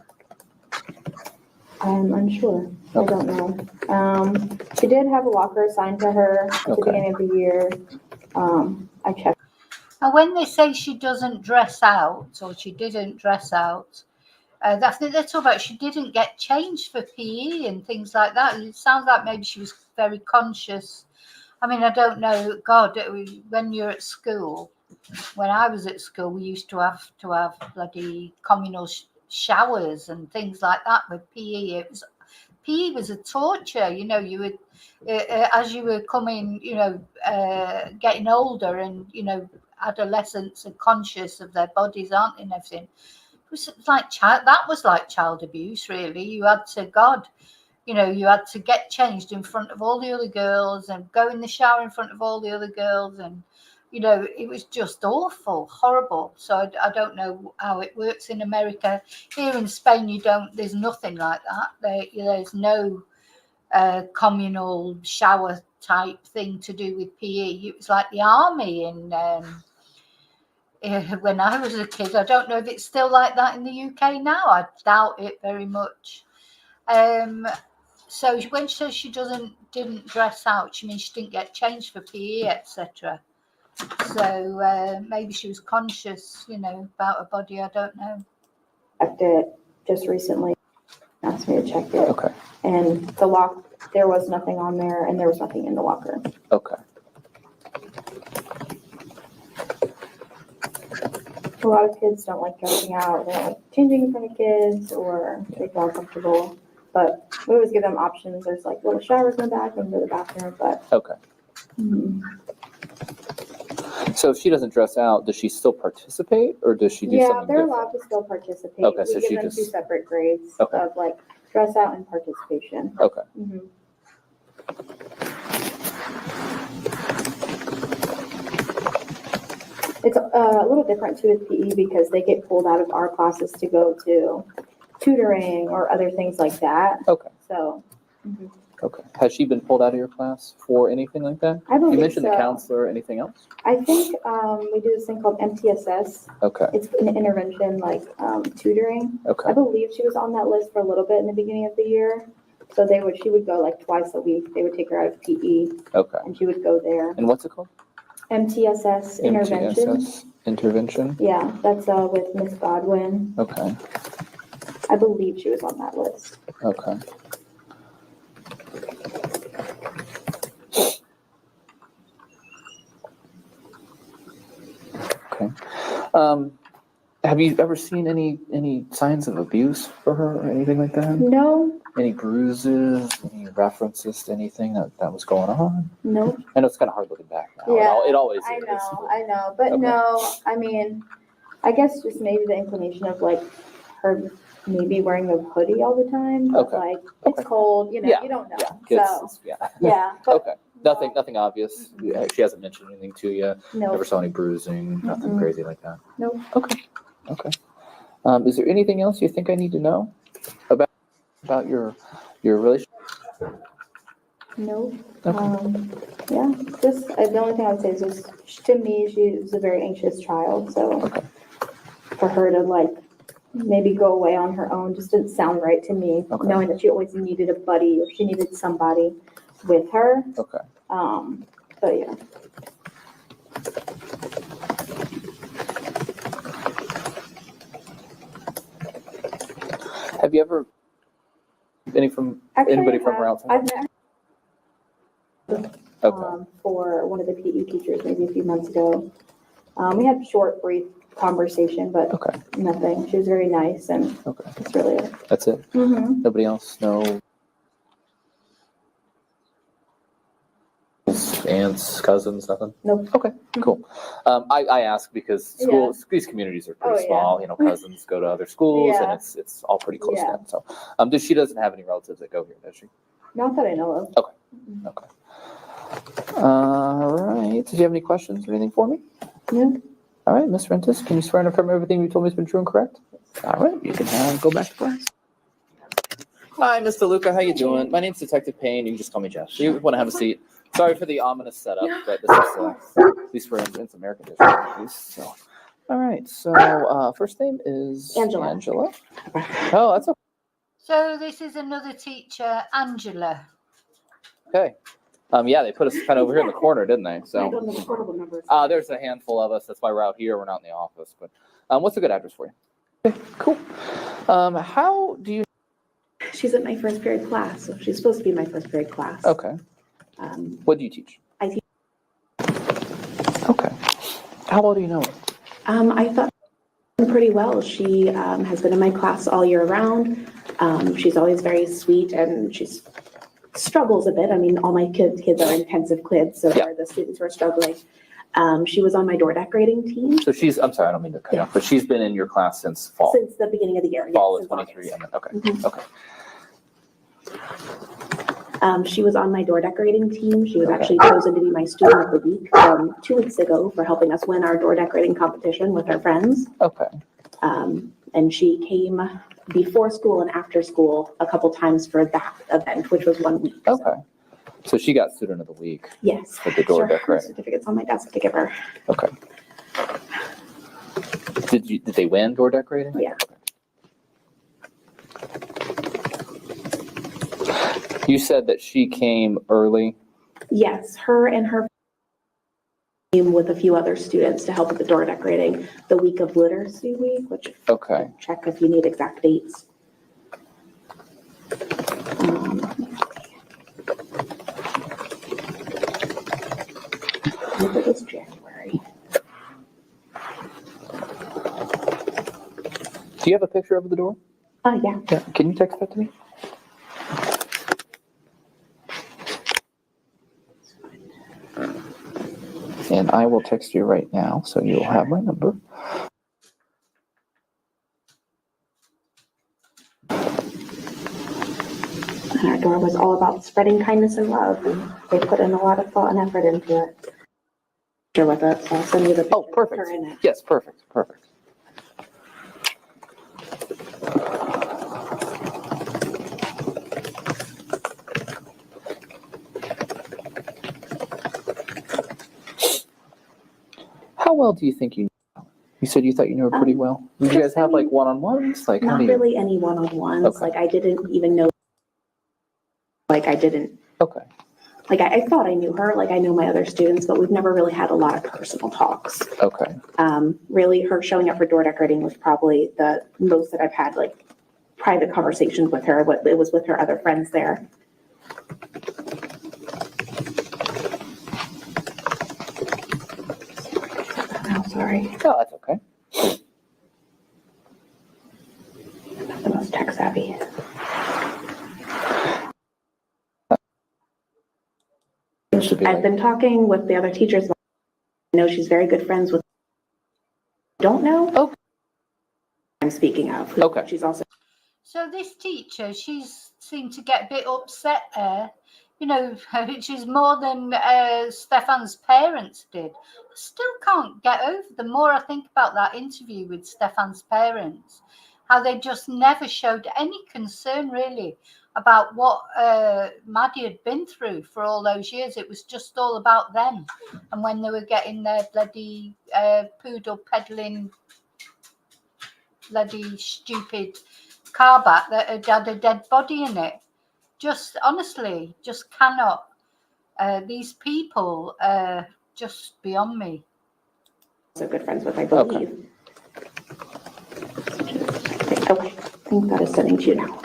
I'm unsure. I Okay. don't know. She did have a locker assigned to her at the Okay. beginning of the year. I checked. And when they say she doesn't dress out, or she didn't dress out, that's they're talking about she didn't get changed for PE and things like that. It sounds like maybe she was very conscious. I mean, I don't know. God, when you're at school, when I was at school, we used to have bloody communal showers and things like that with PE. PE was a torture. You know, you would as you were coming, you know, getting older, and you know, adolescents are conscious of their bodies, aren't they, and everything. It was like that was like child abuse, really. You had to, God, you know, you had to get changed in front of all the other girls and go in the shower in front of all the other girls, and you know, it was just awful, horrible. So I don't know how it works in America. Here in Spain, there's nothing like that. There's no communal shower type thing to do with PE. It was like the army in when I was a kid. I don't know if it's still like that in the UK now. I doubt it very much. So when she says she didn't dress out, she means she didn't get changed for PE, etc. So maybe she was conscious, you know, about her body. I don't know. Checked it just recently. Asked me to check it. Okay. And the lock, there was nothing on there, and there was nothing in the locker. Okay. A lot of kids don't like dressing out. They don't like changing in front of kids, or they feel uncomfortable. But we always give them options. There's like little showers in the back and go to the bathroom. But Okay. So if she doesn't dress out, does she still participate, or does she do yeah, something they're different? allowed to still participate. Okay, we so give she them just- two separate grades Okay. of like dress out and participation. Okay. It's a little different too with PE because they get pulled out of our classes to go to tutoring or other things like that. Okay. So Okay. Has she been pulled out of your class for anything like that? I believe You mentioned so. the counselor. Anything else? I think we do this thing called MTSS. Okay. It's an intervention like tutoring. Okay. I believe she was on that list for a little bit in the beginning of the year. So she would go like twice a week. They would take her out of PE Okay. and she would go there. And what's it called? MTSS intervention. MTSS intervention. Yeah, that's with Miss Godwin. Okay. I believe she was on that list. Okay. Okay. Have you ever seen any signs of abuse for her or anything like that? No, Any bruises? Any references to anything that was going on? no. I know it's kind of hard looking back now. Yeah, It always I is. know. But Okay. no, I mean, I guess just maybe the inclination of like her maybe wearing a hoodie all the time. But Okay. like, it's cold, you know, Yeah. you don't know. Yeah. So, Yeah. yeah. But Okay. Nothing obvious. She hasn't mentioned anything to you. no. Never saw any bruising. Nothing Mm-mm. crazy like that. Nope. Okay. Is there anything else you think I need to know about your relationship? No. Okay. Yeah, just the only thing I would say is just, to me, she was a very anxious child. So Okay. for her to like maybe go away on her own just didn't sound right to me, Okay. knowing that she always needed a buddy or she needed somebody with her. Okay. But yeah. Have you ever anybody from her outside? I've met her Okay. for one of the PE teachers maybe a few months ago. We had a short, brief conversation, but Okay. nothing. She was very nice, and Okay. that's really it. That's it. Mm-hmm. Nobody else? No aunts, cousins, nothing? Nope. Okay, cool. I ask because these communities are pretty Oh, yeah. small. You know, cousins go to other schools, and Yeah. it's all pretty close Yeah. knit. So, she doesn't have any relatives that go here, does she? Not that I know of. Okay. Okay. All right. Did you have any questions or anything for me? No. All right, Ms. Rentis, can you swear and affirm everything you told me has been true and correct? All right, you can go back to class. Hi, Mr. Luca. How you doing? My name's Detective Payne. You can just call me Jeff. You want to have a seat? Sorry for the ominous setup, but this is at least we're in American history, at least. So, all right. So, first name is Angela. Oh, that's So this is another teacher, Angela. okay. Yeah, they put us kind of over here in the corner, didn't they? So, there's a handful of us. That's why we're out here. We're not in the office. But, what's a good address for you? Okay, cool. How do you? She's at my first period class, so she's supposed to be my first period class. Okay. What do you teach? I teach. Okay. How well do you know her? I thought pretty well. She has been in my class all year round. She's always very sweet and she's struggles a bit. I mean, all my kids are intensive kids, so Yeah. the students who are struggling. She was on my door decorating team So I'm sorry, I don't mean to cut you off, but she's been in your class since fall. since the beginning of the year. Fall yes, of since 23, August. and then, okay, Mhm. okay. She was on my door decorating team. She was Okay. actually chosen to be my student of the week 2 weeks ago for helping us win our door decorating competition with our friends. Okay. And she came before school and after school a couple times for that event, which was 1 week. So, Okay. So she got student of the week. yes. With the door Sure. Her decorating. certificate's on my desk to give her. Okay. Did they win door decorating? Yeah. You said that she came early. Yes, her and her came with a few other students to help with the door decorating the week of Literacy Week, which Okay. check if you need exact dates. I think it was January. Do you have a picture of the door? Yeah. Yeah. Can you text that to me? And I will text you right now, so you'll have my number. Our door was all about spreading kindness and love, and they put in a lot of thought and effort into it. Sure with it, so I'll send you the picture Oh, perfect. of her in it. Yes, perfect. Perfect. How well do you think you know? You said you thought you knew her pretty well. Did you guys have like one-on-ones? Like, how Not do you? really any one-on-ones. Okay. Like, I didn't even know. Like, I didn't. Okay. Like, I thought I knew her. Like, I know my other students, but we've never really had a lot of personal talks. Okay. Really, her showing up for door decorating was probably the most that I've had, like, private conversations with her. It was with her other friends there. Oh, sorry. Oh, that's okay. I'm not the most tech savvy. Should be I've like, been talking with the other teachers. I know she's very good friends with. Don't know. Okay. I'm speaking of. Okay. She's also. So this teacher, she's seemed to get a bit upset there, which is more than Stefan's parents did. I still can't get over, the more I think about that interview with Stefan's parents, how they just never showed any concern really about what Maddie had been through for all those years. It was just all about them. And when they were getting their bloody poodle peddling, bloody stupid car back that had a dead body in it. Just honestly, just cannot. These people just beyond me. Also good friends with, I believe. Okay. I think that is sending to you now.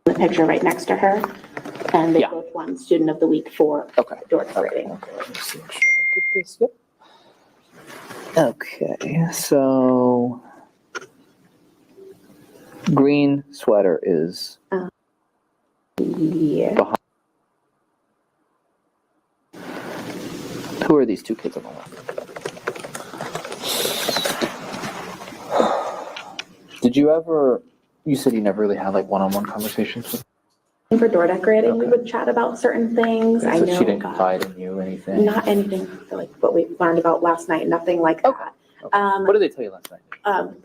The picture right next to her, and they Yeah. both won Student of the Week for okay. door decorating. Okay. Let me see. Make sure I get this. Yep. Okay. So green sweater is Yeah. behind. Who are these two kids on the left? Did you ever? You said you never really had like one-on-one conversations with. For door decorating, we Okay. would chat about certain things. So I know. she didn't confide in you anything. Not anything like what we learned about last night. Nothing like Okay. that. Okay. What did they tell you last night?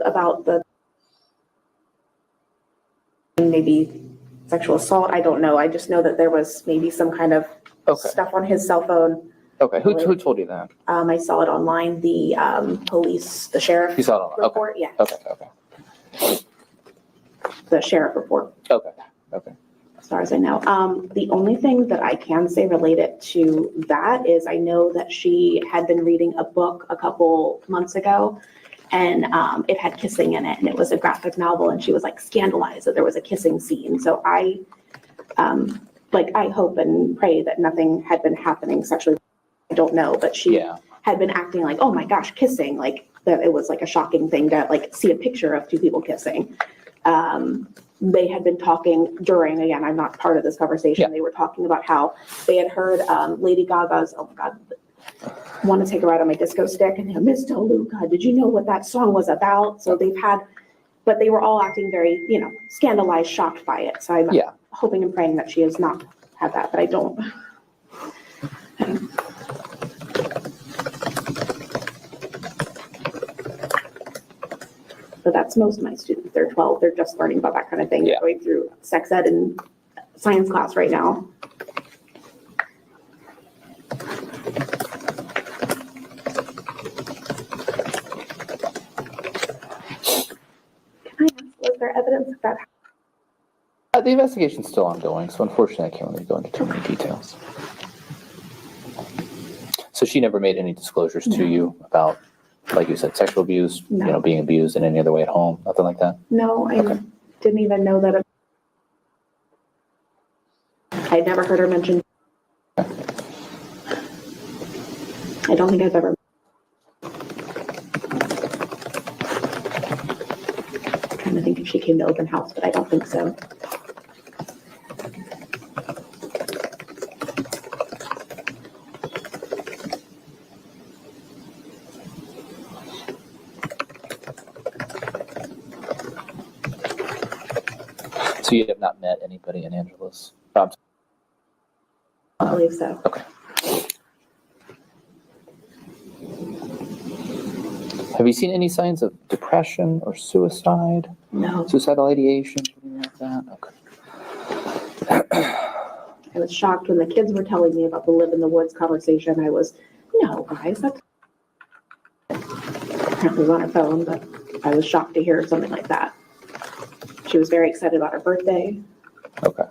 About the maybe sexual assault. I don't know. I just know that there was maybe some kind of Okay. stuff on his cell phone. Okay. Who told you that? I saw it online. The police, the sheriff You saw it online. Okay. report. Yeah, Okay. Okay. the sheriff report. Okay. Okay. As far as I know. The only thing that I can say related to that is I know that she had been reading a book a couple months ago, and it had kissing in it, and it was a graphic novel, and she was like scandalized that there was a kissing scene. So I hope and pray that nothing had been happening sexually. I don't know, but she Yeah. had been acting like, oh my gosh, kissing, like that it was like a shocking thing to like see a picture of two people kissing. They had been talking during, again, I'm not part of this conversation. Yeah. They were talking about how they had heard Lady Gaga's, oh my God, Want to Take a Ride on My Disco Stick, and Miss DeLuca, did you know what that song was about? So they've had, but they were all acting very, scandalized, shocked by it. So I'm hoping and praying that she has not had that, but I don't. But that's most of my students. They're 12. They're just learning about that kind of thing. Yeah. They're going through sex ed and science class right now. Can I ask, was there evidence of that? The investigation's still ongoing, so unfortunately I can't really go into too many details. So she never made any disclosures to you about, like you said, sexual abuse, No. being abused in any other way at home, nothing like that? No, I Okay. didn't even know that. I'd never heard her mention. I don't think I've ever. I'm trying to think if she came to open house, but I don't think so. So you have not met anybody in Angela's? I believe so. Okay. Have you seen any signs of depression or suicide? No, Suicidal ideation, anything like that? Okay. I was shocked when the kids were telling me about the live in the woods conversation. I was, no, guys, that's. Apparently was on her phone, but I was shocked to hear something like that. She was very excited about her birthday. Okay.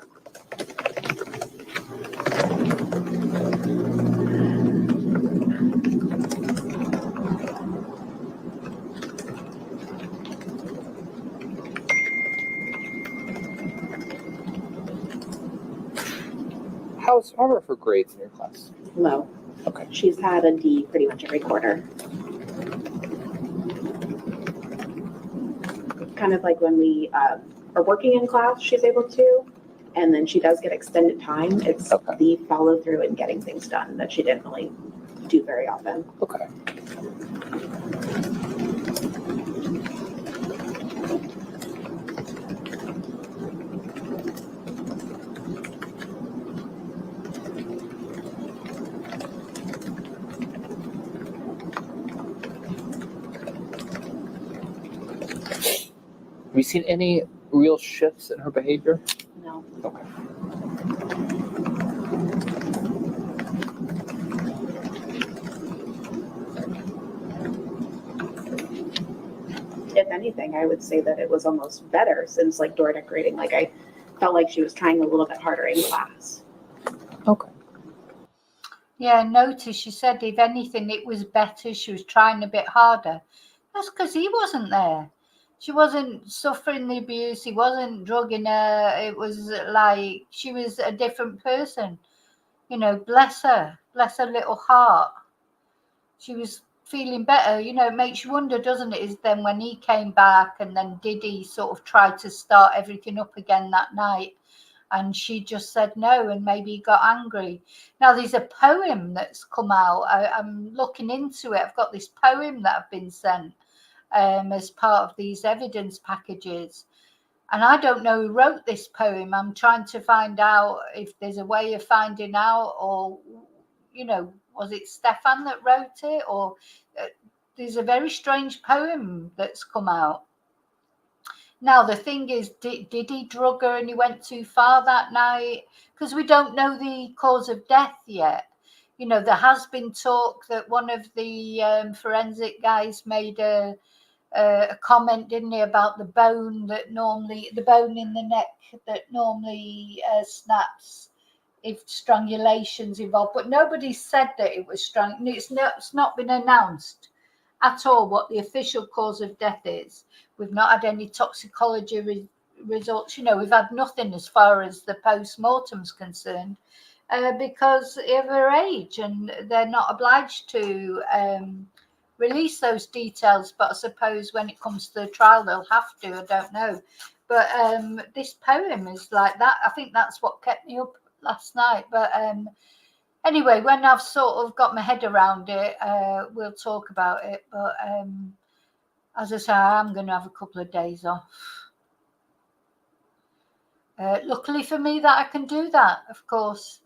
How are her grades in your class? Low. Okay. She's had a D pretty much every quarter. Kind of like when we are working in class, she's able to, and then she does get extended time. It's Okay. the follow through and getting things done that she didn't really do very often. Okay. Have you seen any real shifts in her behavior? No. Okay. If anything, I would say that it was almost better since like door decorating. Like I felt like she was trying a little bit harder in class. Okay. Yeah, I noticed she said if anything it was better, she was trying a bit harder. That's because he wasn't there. She wasn't suffering the abuse, he wasn't drugging her. It was like she was a different person. Bless her little heart. She was feeling better. It makes you wonder, doesn't it, is then when he came back and then did he sort of try to start everything up again that night? And she just said no, and maybe he got angry. Now, there's a poem that's come out. I'm looking into it. I've got this poem that I've been sent as part of these evidence packages. And I don't know who wrote this poem. I'm trying to find out if there's a way of finding out, or, was it Stefan that wrote it? Or there's a very strange poem that's come out. Now, the thing is, did he drug her and he went too far that night? Because we don't know the cause of death yet. There has been talk that one of the forensic guys made a comment, didn't he, about the bone in the neck that normally snaps if strangulation's involved. But nobody said that it was it's not been announced at all what the official cause of death is. We've not had any toxicology results. We've had nothing as far as the post-mortem's concerned because of her age, and they're not obliged to release those details, but I suppose when it comes to the trial, they'll have to. I don't know. But this poem is like that. I think that's what kept me up last night. But anyway, when I've sort of got my head around it, we'll talk about it. But as I say, I'm going to have a couple of days off. Luckily for me that I can do that, of course,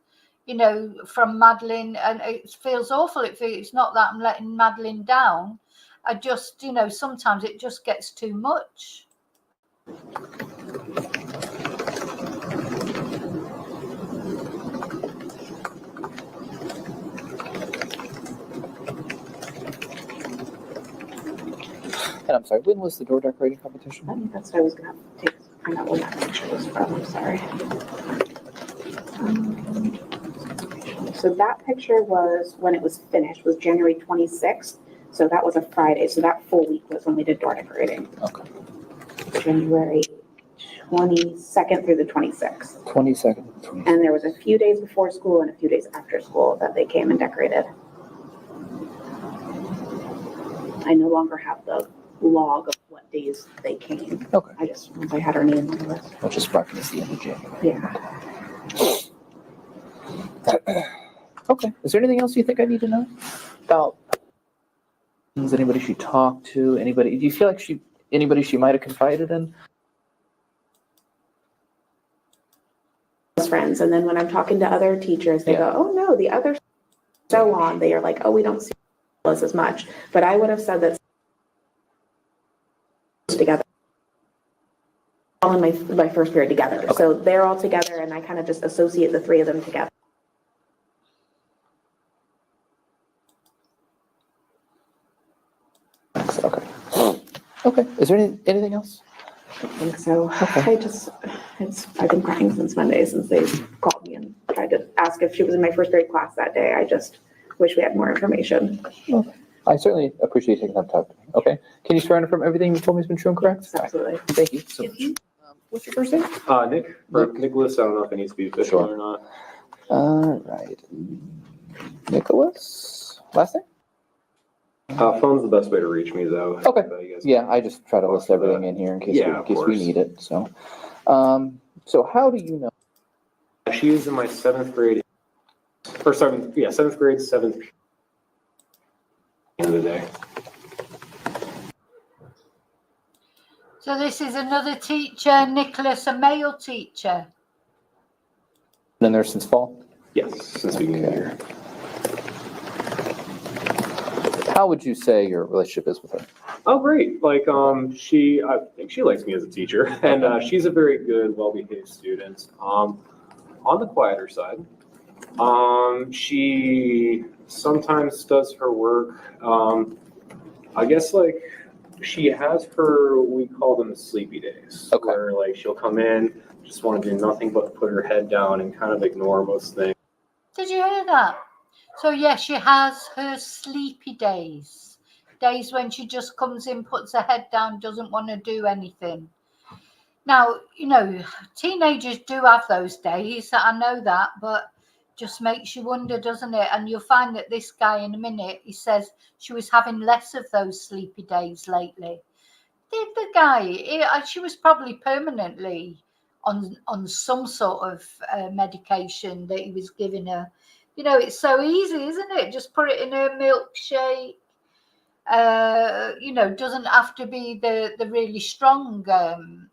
you know, from Madeleine, and it feels awful. It's not that I'm letting Madeleine down. I just, you know, sometimes it just gets too much. And I'm sorry, when was the door decorating competition? I think that's what I was gonna find out when that picture was from, I'm sorry. So that picture was when it was finished, was January 26th. So that was a Friday. So that full week was when we did door decorating. Okay. January 22nd through the 26th. 22nd. And there was a few days before school and a few days after school that they came and decorated. I no longer have the log of what days they came. Okay. I just, once I had her name on the list. I'll just mark it as the end of January. Yeah. Okay. Is there anything else you think I need to know about? Is anybody she talked to? Anybody? Do you feel like anybody she might have confided in? Friends, and then when I'm talking to other teachers, they go, "Oh no, the other so on." They are like, "Oh, we don't see us as much." But I would have said that together, all in my first period together. Okay. So they're all together, and I kind of just associate the three of them together. Okay. Okay. Is there anything else? I think so. Okay. I've been crying since Monday, since they called me and tried to ask if she was in my first grade class that day. I just wish we had more information. Okay. I certainly appreciate taking time to talk to me. Okay. Can you swear to from everything you told me has been true and correct? Yes, absolutely. Right. Thank you so much. What's your first name? Nick. Nicholas. I don't know if it needs to be official or not. All right. Nicholas. Last name? Phone's the best way to reach me, though. Okay. You guys Yeah, I just try to list everything in here in case we need it. So, so how do you know? She is in my seventh grade, seventh period of the day. So this is another teacher, Nicholas, a male teacher. Been there since fall? Yes, since the beginning of the year. How would you say your relationship is with her? Oh, great. Like, I think she likes me as a teacher, and she's a very good, well-behaved student. On the quieter side, she sometimes does her work. I guess, like, she has we call them the sleepy days, Okay. where, like, she'll come in, just want to do nothing but put her head down and kind of ignore most things. Did you hear that? So yes, she has her sleepy days when she just comes in, puts her head down, doesn't want to do anything. Now, you know, teenagers do have those days, I know that, but just makes you wonder, doesn't it? And you'll find that this guy in a minute, he says she was having less of those sleepy days lately. The guy, she was probably permanently on some sort of medication that he was giving her. You know, it's so easy, isn't it? Just put it in her milkshake. You know, doesn't have to be the really strong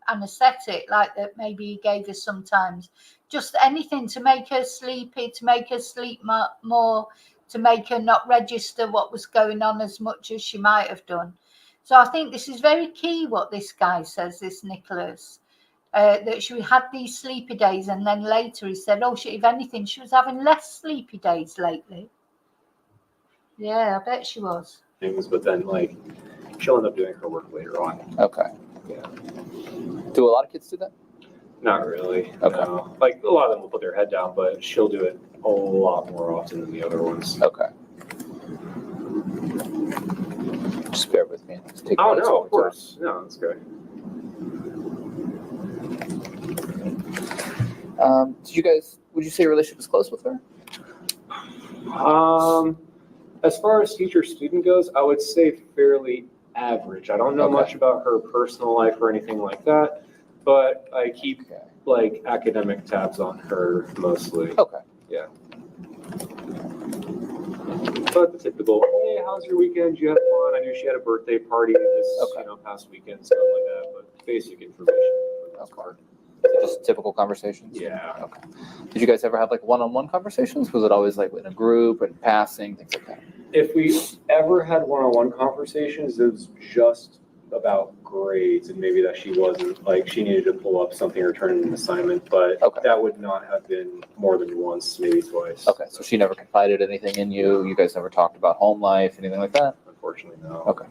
anesthetic like that maybe he gave us sometimes. Just anything to make her sleepy, to make her sleep more, to make her not register what was going on as much as she might have done. So I think this is very key what this guy says, this Nicholas. That she had these sleepy days, and then later he said, oh, if anything, she was having less sleepy days lately. Yeah, I bet she was. Things, but then, like, she'll end up doing her work later on. Okay. Yeah. Do a lot of kids do that? Not really. Okay. No. Like, a lot of them will put their head down, but she'll do it a lot more often than the other ones. Okay. Just bear with me. Take Oh, notes no, all of the time. course. No, that's good. Would you say your relationship is close with her? As far as teacher-student goes, I would say fairly average. I don't know Okay. much about her personal life or anything like that, but I keep Okay. like academic tabs on her mostly. Okay. But the typical, hey, how's your weekend? You had fun? I knew she had a birthday party this past weekend, stuff like that. But basic information for the most part. So just typical conversations? Yeah. Okay. Did you guys ever have like one-on-one conversations? Was it always like in a group and passing, things like that? If we ever had one-on-one conversations, it was just about grades and maybe that she wasn't, like, she needed to pull up something or turn in an assignment, but that would not have been more than once, maybe twice. Okay, so she never confided anything in you? You guys never talked about home life, anything like that? Unfortunately, no. Okay.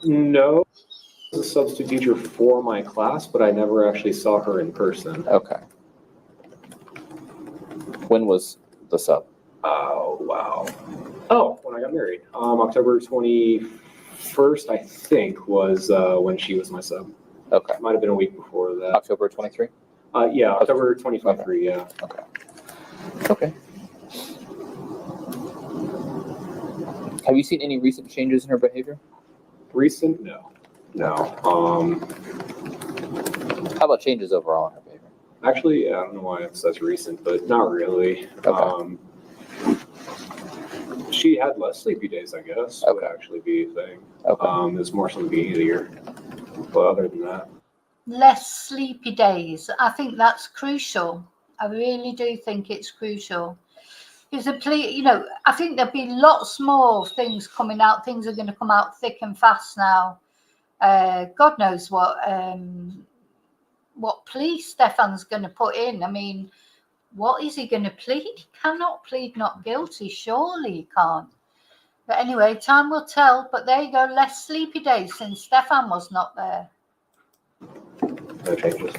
No. I was a substitute teacher for my class, but I never actually saw her in person. Okay. When was the sub? Oh, wow. Oh, when I got married. October 21st, I think, was when she was my sub. Okay. Might have been a week before that. October 23? Yeah, October 2023, yeah. Okay. Okay. Have you seen any recent changes in her behavior? Recent? No. No. How about changes overall in her behavior? Actually, yeah, I don't know why it says recent, but not really. Okay. She had less sleepy days, I guess, would actually be a thing. Okay. It was more so the beginning of the year. But other than that. Less sleepy days. I think that's crucial. I really do think it's crucial. Because I think there'll be lots more things coming out. Things are going to come out thick and fast now. God knows what plea Stefan's going to put in. I mean, what is he going to plead? He cannot plead not guilty. Surely he can't. But anyway, time will tell. But there you go. Less sleepy days since Stefan was not there. No changes.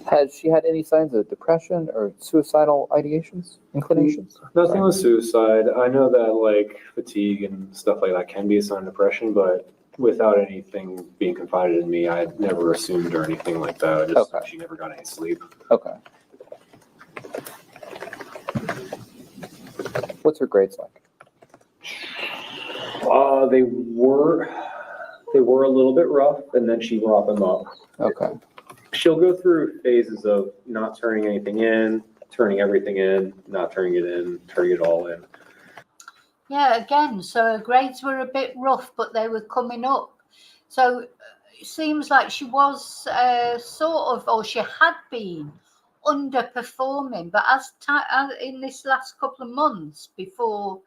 Has she had any signs of depression or suicidal ideations, inclinations? Nothing with suicide. I know that like fatigue and stuff like that can be a sign of depression, but without anything being confided in me, I had never assumed or anything like that. I just she never got any sleep. Okay. What's her grades like? They were a little bit rough, and then she brought them up. Okay. She'll go through phases of not turning anything in, turning everything in, not turning it in, turning it all in. Yeah, again, so her grades were a bit rough, but they were coming up. So it seems like she was or she had been underperforming, but as in this last couple of months before,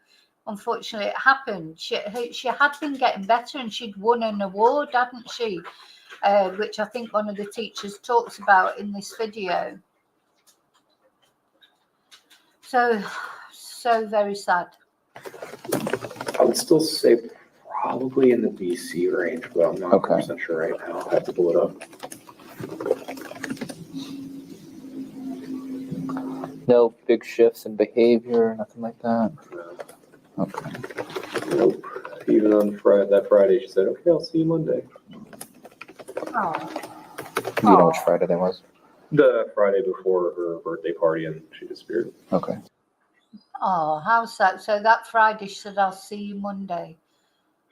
unfortunately, it happened, she had been getting better, and she'd won an award, hadn't she? Which I think one of the teachers talks about in this video. So very sad. I would still say probably in the BC range, but I'm not 100% sure right now. I have to pull it up. No big shifts in behavior, nothing like that? No. Okay. Nope. Even on that Friday, she said, okay, I'll see you Monday. Oh. Do you know which Friday that was? The Friday before her birthday party, and she disappeared. Okay. Oh, how sad. So that Friday she said, I'll see you Monday.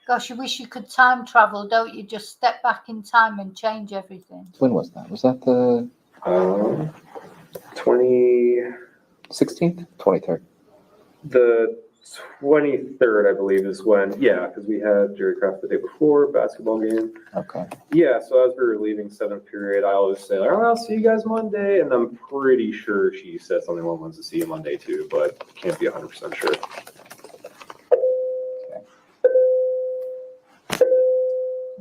Gosh, you wish you could time travel, don't you? Just step back in time and change everything. When was that? Was that the 16th? 23rd. The 23rd, I believe, is when, because we had Jerry Craft the day before, basketball game. Okay. Yeah, so as we were leaving 7th period, I always say, I'll see you guys Monday. And I'm pretty sure she said something along lines to see you Monday too, but can't be 100% sure.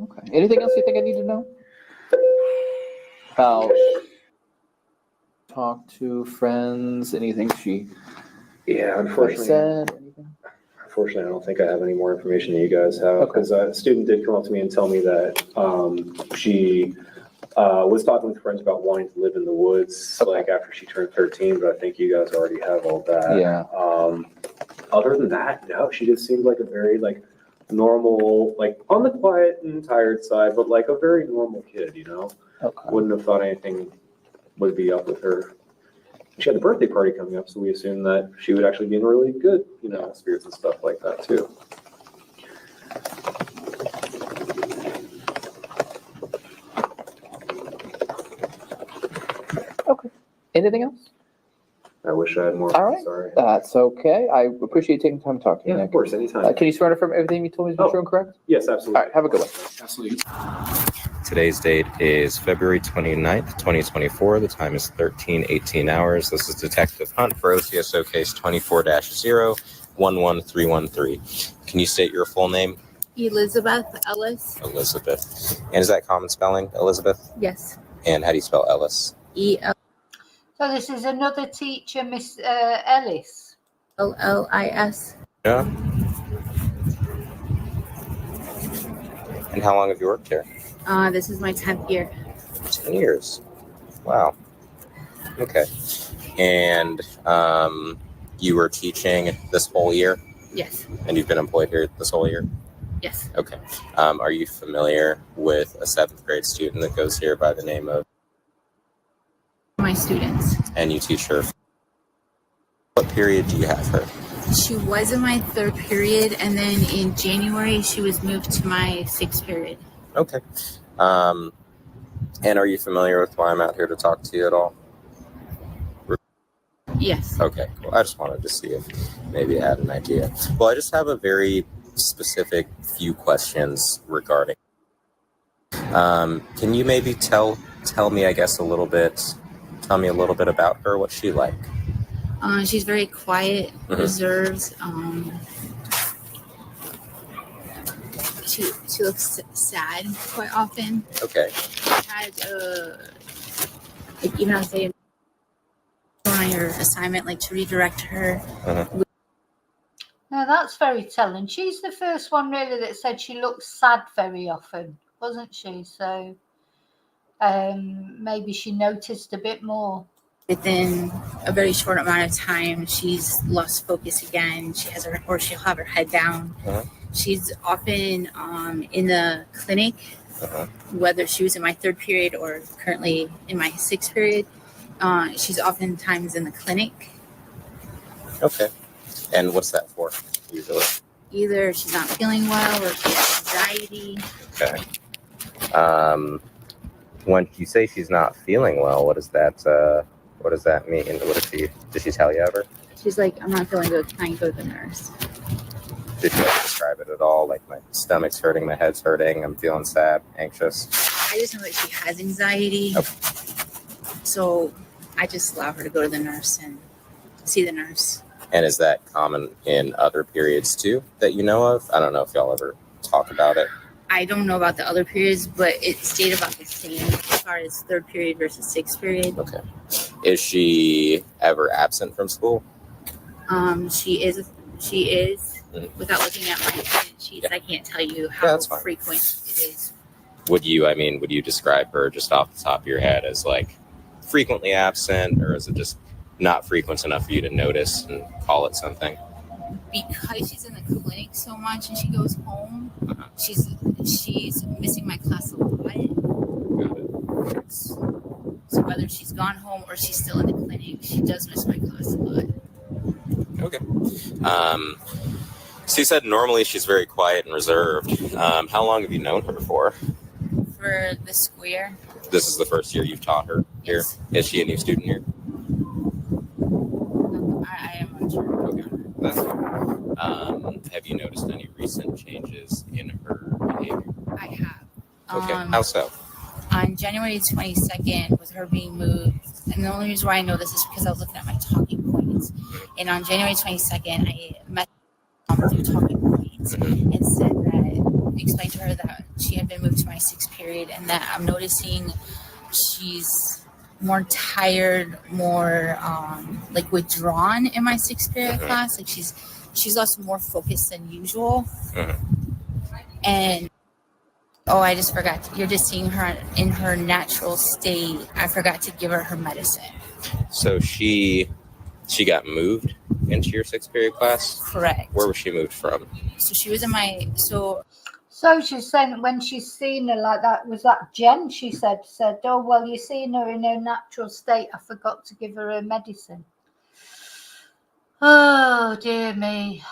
Okay. Anything else you think I need to know? About talk to friends, anything she unfortunately. said? Anything? Unfortunately, I don't think I have any more information that you guys have, because a student did come up to me and tell me that she was talking with friends about wanting to live in the woods, like after she turned 13, but I think you guys already have all that. Yeah. Other than that, no, she just seemed like a very normal, like on the quiet and tired side, but like a very normal kid, you know? Okay. Wouldn't have thought anything would be up with her. She had the birthday party coming up, so we assumed that she would actually be in really good, you know, spirits and stuff like that too. Okay. Anything else? I wish I had more. All right. Sorry. That's okay. I appreciate you taking time to talk to me, Yeah, Nick. of course, anytime. Can you swear to affirm everything you told me has been Oh. true and correct? Yes, absolutely. All right. Have a good one. Absolutely. Today's date is February 29th, 2024. The time is 13:18 hours. This is Detective Hunt for OCSO case 24-0-11313. Can you state your full name? Elizabeth Ellis. Elizabeth. And is that common spelling, Elizabeth? Yes. And how do you spell Ellis? ELLIS. So this is another teacher, Miss Ellis. Yeah. And how long have you worked here? This is my 10th year. 10 years. Wow. Okay. And you were teaching this whole year? Yes. And you've been employed here this whole year? Yes. Okay. Are you familiar with a 7th grade student that goes here by the name of? My students. And you teach her? What period do you have her? She was in my 3rd period, and then in January she was moved to my 6th period. Okay. And are you familiar with why I'm out here to talk to you at all? Yes. Okay, cool. I just wanted to see if maybe you had an idea. Well, I just have a very specific few questions regarding. Can you maybe tell me, I guess, tell me a little bit about her, what's she like? She's very quiet, reserved. She looks sad quite often. Okay. Had even I say on your assignment, like to redirect her. Now that's very telling. She's the first one really that said she looks sad very often, wasn't she? So maybe she noticed a bit more. Within a very short amount of time, she's lost focus again. She'll have her head down. She's often in the clinic, whether she was in my 3rd period or currently in my 6th period. She's oftentimes in the clinic. Okay. And what's that for, usually? Either she's not feeling well or she has anxiety. Okay. When you say she's not feeling well, what does that mean? Did she tell you ever? She's like, I'm not feeling good. Can I go to the nurse? Did you describe it at all? Like, my stomach's hurting, my head's hurting, I'm feeling sad, anxious? I just know that she has anxiety. Okay. So I just allow her to go to the nurse and see the nurse. And is that common in other periods too that you know of? I don't know if y'all ever talk about it. I don't know about the other periods, but it stayed about the same as far as 3rd period versus 6th period. Okay. Is she ever absent from school? She is. Without looking at my attendance sheets, I can't tell you how frequent it is. Would you describe her just off the top of your head as like frequently absent, or is it just not frequent enough for you to notice and call it something? Because she's in the clinic so much and she goes home, she's missing my class a lot. Got it. So whether she's gone home or she's still in the clinic, she does miss my class a lot. Okay. So you said normally she's very quiet and reserved. How long have you known her for? For the school year. This is the first year you've taught her here? Yes. Is she a new student here? I am unsure. Okay, that's fine. Have you noticed any recent changes in her behavior? I have. Okay, how so? On January 22nd, with her being moved, and the only reason why I know this is because I was looking at my talking points. And on January 22nd, I met through talking points and said that, explained to her that she had been moved to my 6th period and that I'm noticing she's more tired, more like withdrawn in my 6th period class. Like she's lost more focus than usual. And I just forgot. You're just seeing her in her natural state. I forgot to give her medicine. So she got moved into your 6th period class? Correct. Where was she moved from? So she was in my, So she's saying when she's seen her like that, was that Jen? She said, oh, well, you're seeing her in her natural state. I forgot to give her medicine. Oh, dear me.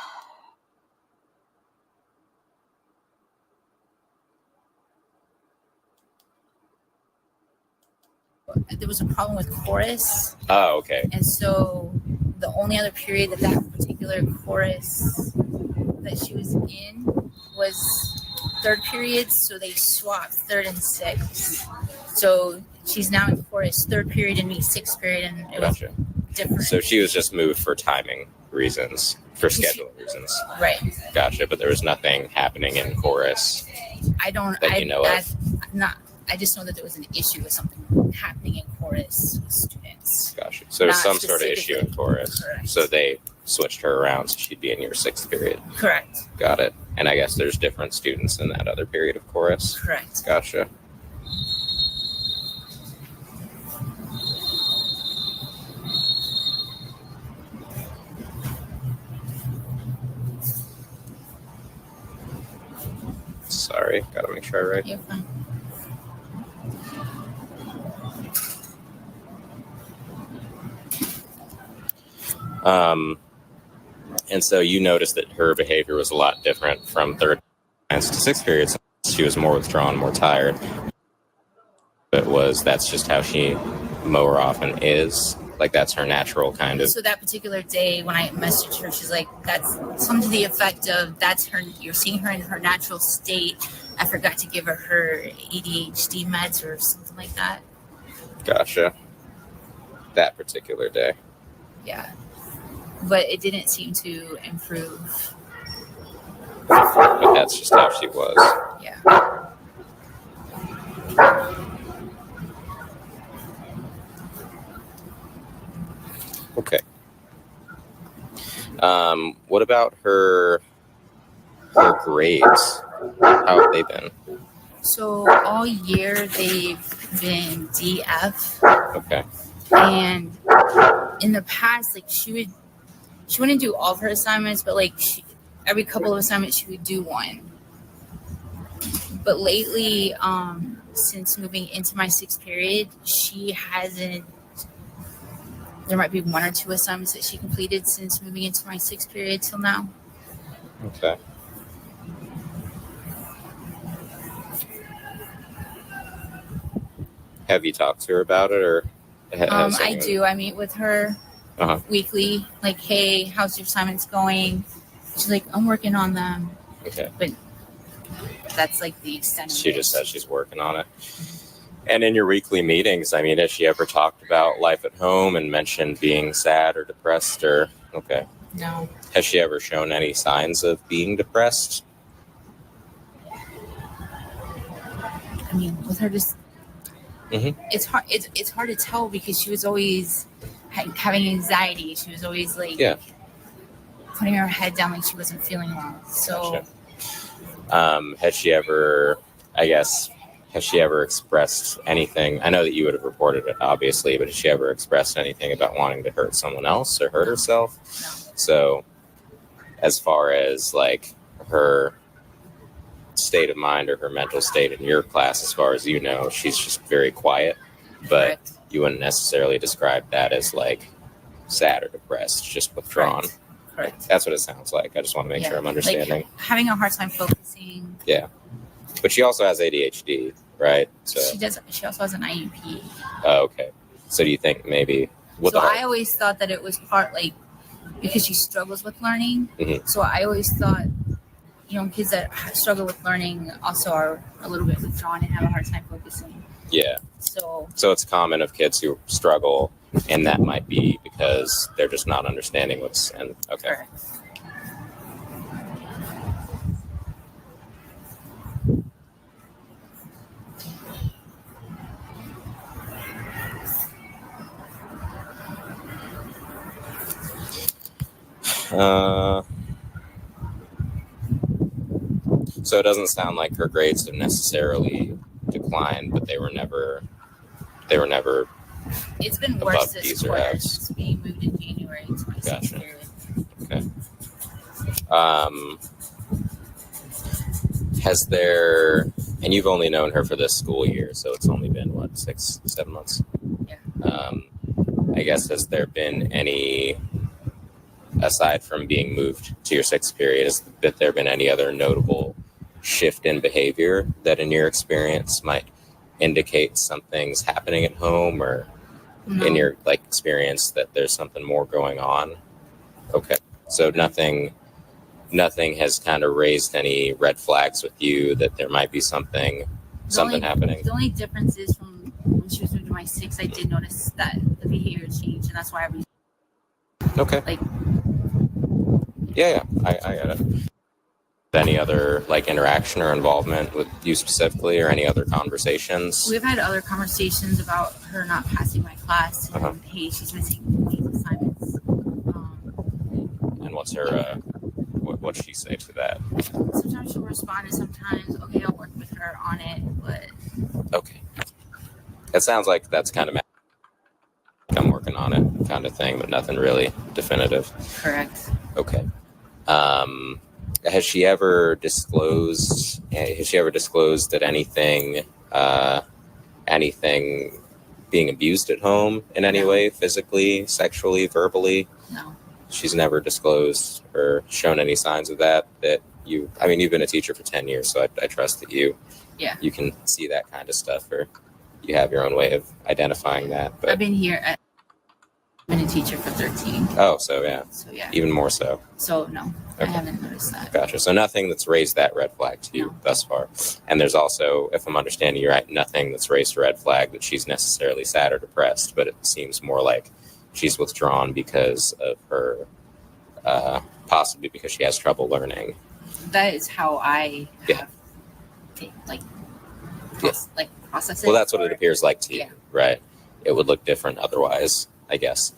there was a problem with chorus. Oh, okay. And so the only other period that particular chorus that she was in was 3rd period. So they swapped 3rd and 6th. So she's now in chorus 3rd period and me 6th period. And it was different. So she was just moved for timing reasons, for scheduling reasons. Right. Gotcha. But there was nothing happening in chorus. I just know that there was an issue with something happening in chorus with students. Gotcha. So there's some sort of issue in chorus. Correct. So they switched her around so she'd be in your 6th period. Correct. Got it. And I guess there's different students in that other period of chorus. Correct. Gotcha. Sorry, gotta make sure I write. You're fine. And so you noticed that her behavior was a lot different from 3rd to 6th period. She was more withdrawn, more tired. That's just how she more often is. Like that's her natural kind of. So that particular day when I messaged her, she's like, that's something to the effect of, that's her, you're seeing her in her natural state. I forgot to give her ADHD meds or something like that. Gotcha. That particular day. Yeah. But it didn't seem to improve. But that's just how she was. Yeah. Okay. What about her grades? How have they been? So all year they've been DF. Okay. And in the past, like she wouldn't do all of her assignments, but like every couple of assignments she would do one. But lately, since moving into my 6th period, she hasn't. There might be 1 or 2 assignments that she completed since moving into my 6th period till now. Okay. Have you talked to her about it, or? I do. I meet with her weekly. Like, hey, how's your assignments going? She's like, I'm working on them. Okay. But that's like the extent. She just says she's working on it. And in your weekly meetings, I mean, has she ever talked about life at home and mentioned being sad or depressed or? Okay. No. Has she ever shown any signs of being depressed? I mean, with her just. Mm-hmm. It's hard. It's hard to tell because she was always having anxiety. She was always like putting her head down like she wasn't feeling well. So, gotcha. Has she ever expressed anything? I know that you would have reported it, obviously, but has she ever expressed anything about wanting to hurt someone else or hurt herself? No. So, as far as like her state of mind or her mental state in your class, as far as you know, she's just very quiet, but Correct. You wouldn't necessarily describe that as like sad or depressed, just withdrawn. Correct. That's what it sounds like. I just want to make sure I'm understanding. Like having a hard time focusing. Yeah. But she also has ADHD, right? So she does. She also has an IEP. Oh, okay. So do you think maybe? I always thought that it was part like because she struggles with learning. Mm-hmm. So I always thought, kids that struggle with learning also are a little bit withdrawn and have a hard time focusing. Yeah. So it's common of kids who struggle, and that might be because they're just not understanding what's and okay. Correct. So it doesn't sound like her grades have necessarily declined, but they were never. It's been worse this D's or quarter F's. since being moved in January 26th. Gotcha. Okay. Has there, and you've only known her for this school year, so it's only been, what, 6, 7 months? Yeah. I guess, has there been any, aside from being moved to your 6th period, has there been any other notable shift in behavior that in your experience might indicate something's happening at home, or in your like experience that there's something more going on? Okay. So nothing has kind of raised any red flags with you that there might be something happening. The only difference is from when she was moved to my 6, I did notice that the behavior changed, and that's why I Okay. like. Yeah, I get it. Any other like interaction or involvement with you specifically, or any other conversations? We've had other conversations about her not passing my class, and hey, she's missing these assignments. And what's her what's she say to that? Sometimes she'll respond, and sometimes okay, I'll work with her on it, but okay. It sounds like that's kind of I'm working on it kind of thing, but nothing really definitive. Correct. Okay. Has she ever disclosed that anything being abused at home in any way, physically, sexually, verbally? No. She's never disclosed or shown any signs of that you've been a teacher for 10 years, so I trust that you can see that kind of stuff, or you have your own way of identifying that. But I've been a teacher for 13. Oh, so yeah. Even more so. So no, okay. I haven't noticed that. Gotcha. So nothing that's raised that red flag to you thus far. And there's also, if I'm understanding you right, nothing that's raised a red flag that she's necessarily sad or depressed, but it seems more like she's withdrawn because of her, possibly because she has trouble learning. That is how I have process it. Well, that's what it appears like to you, right? It would look different otherwise, I guess.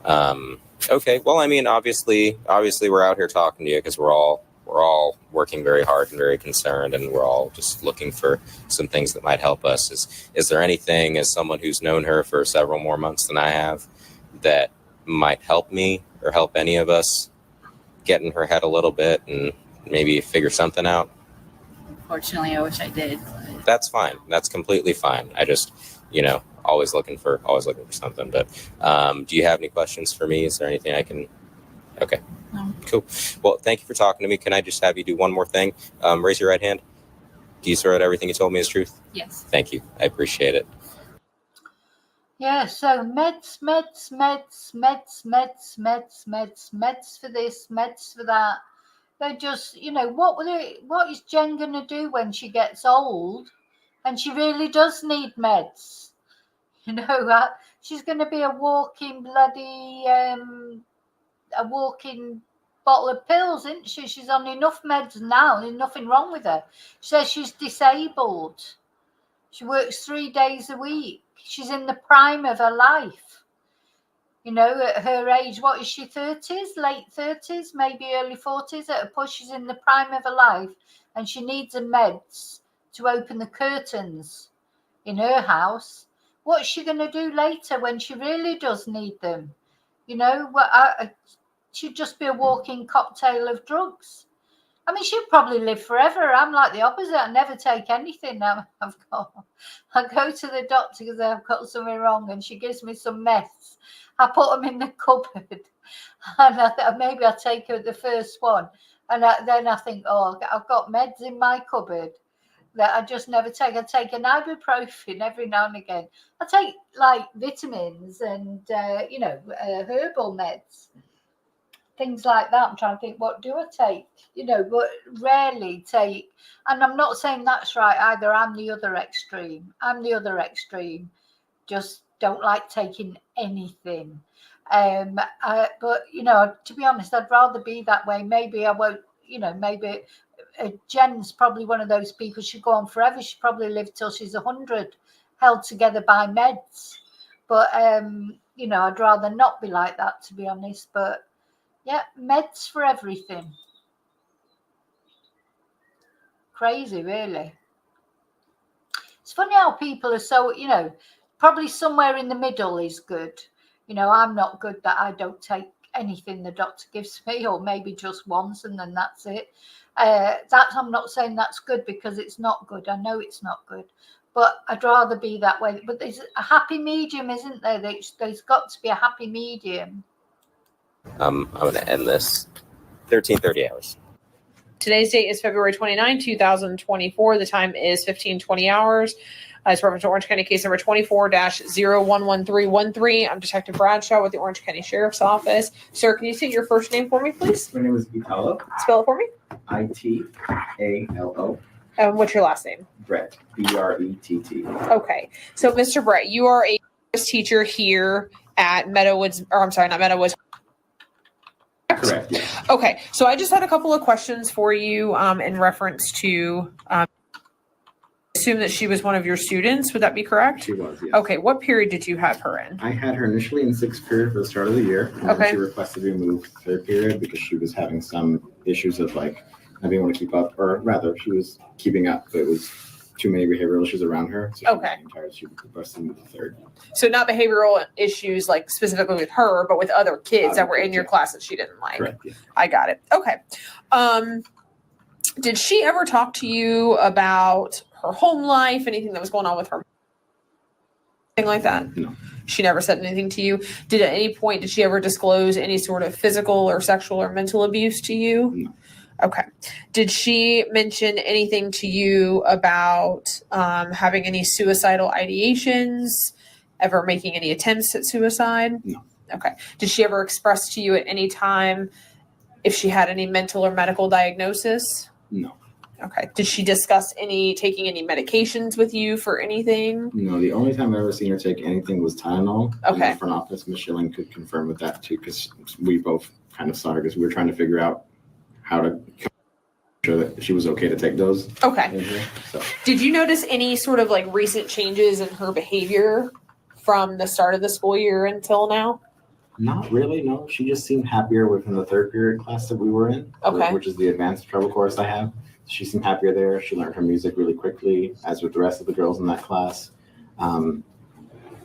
Okay. Well, I mean, obviously we're out here talking to you because we're all working very hard and very concerned, and we're all just looking for some things that might help us. Is there anything, as someone who's known her for several more months than I have, that might help me or help any of us get in her head a little bit and maybe figure something out? Unfortunately, I wish I did. But... That's fine. That's completely fine. I just, always looking for something. But do you have any questions for me? Is there anything I can? Okay. No. Cool. Well, thank you for talking to me. Can I just have you do one more thing? Raise your right hand. Do you swear that everything you told me is truth? Yes. Thank you. I appreciate it. Yeah, so meds for this, meds for that. They're just, what is Jen going to do when she gets old and she really does need meds? She's going to be a walking bloody, a walking bottle of pills, isn't she? She's on enough meds now. There's nothing wrong with her. She says she's disabled. She works 3 days a week. She's in the prime of her life. At her age, what is she, 30s, late 30s, maybe early 40s? At a push, she's in the prime of her life, and she needs her meds to open the curtains in her house. What's she going to do later when she really does need them? She'd just be a walking cocktail of drugs. I mean, she'll probably live forever. I'm like the opposite. I never take anything. I go to the doctor because I've got something wrong, and she gives me some meds. I put them in the cupboard, and maybe I'll take her the first one. And then I think, I've got meds in my cupboard that I just never take. I take an ibuprofen every now and again. I take like vitamins and, herbal meds. Things like that. I'm trying to think, what do I take? But rarely take. And I'm not saying that's right either. I'm the other extreme. Just don't like taking anything. But, to be honest, I'd rather be that way. Maybe I won't, maybe Jen's probably one of those people. She'd go on forever. She'd probably live till she's 100, held together by meds. But, I'd rather not be like that, to be honest. But, yeah, meds for everything. Crazy, really. It's funny how people are so, probably somewhere in the middle is good. I'm not good that I don't take anything the doctor gives me, or maybe just once and then that's it. I'm not saying that's good, because it's not good. I know it's not good, but I'd rather be that way. But there's a happy medium, isn't there? There's got to be a happy medium. I'm going to end this 13:30 hours. Today's date is February 29, 2024. The time is 15:20 hours. It's reference to Orange County case number 24-011313. I'm Detective Bradshaw with the Orange County Sheriff's Office. Sir, can you say your first name for me, please? My name is Italo. Spell it for me. Italo. What's your last name? Brett. Brett. Okay. So, Mr. Brett, you are a teacher here at Meadowwoods, or I'm sorry, not Meadowwoods. Correct. Yeah. Okay. So I just had a couple of questions for you in reference to assume that she was one of your students. Would that be correct? She was. Yes. Okay. What period did you have her in? I had her initially in sixth period for the start of the year. And Okay. then she requested to be moved to third period because she was having some issues of like not being able to keep up, or rather, she was keeping up, but it was too many behavioral issues around her. So she Okay. became tired. She requested to move to third. So not behavioral issues like specifically with her, but with other kids Other that were in kids, your yeah. class that she didn't like. Correct. Yeah. I got it. Okay. Did she ever talk to you about her home life, anything that was going on with her? Anything like that? No. She never said anything to you. Did at any point did she ever disclose any sort of physical or sexual or mental abuse to you? No. Okay. Did she mention anything to you about having any suicidal ideations, ever making any attempts at suicide? No. Okay. Did she ever express to you at any time if she had any mental or medical diagnosis? No. Okay. Did she discuss taking any medications with you for anything? No. The only time I've ever seen her take anything was Tylenol. Okay. In the front office, Miss Schilling could confirm with that too, because we both kind of saw her because we were trying to figure out how to make sure that she was okay to take those. Okay. So Did you notice any sort of like recent changes in her behavior from the start of the school year until now? not really, no. She just seemed happier within the third period class that we were in, Okay. which is the advanced treble course I have. She seemed happier there. She learned her music really quickly, as with the rest of the girls in that class.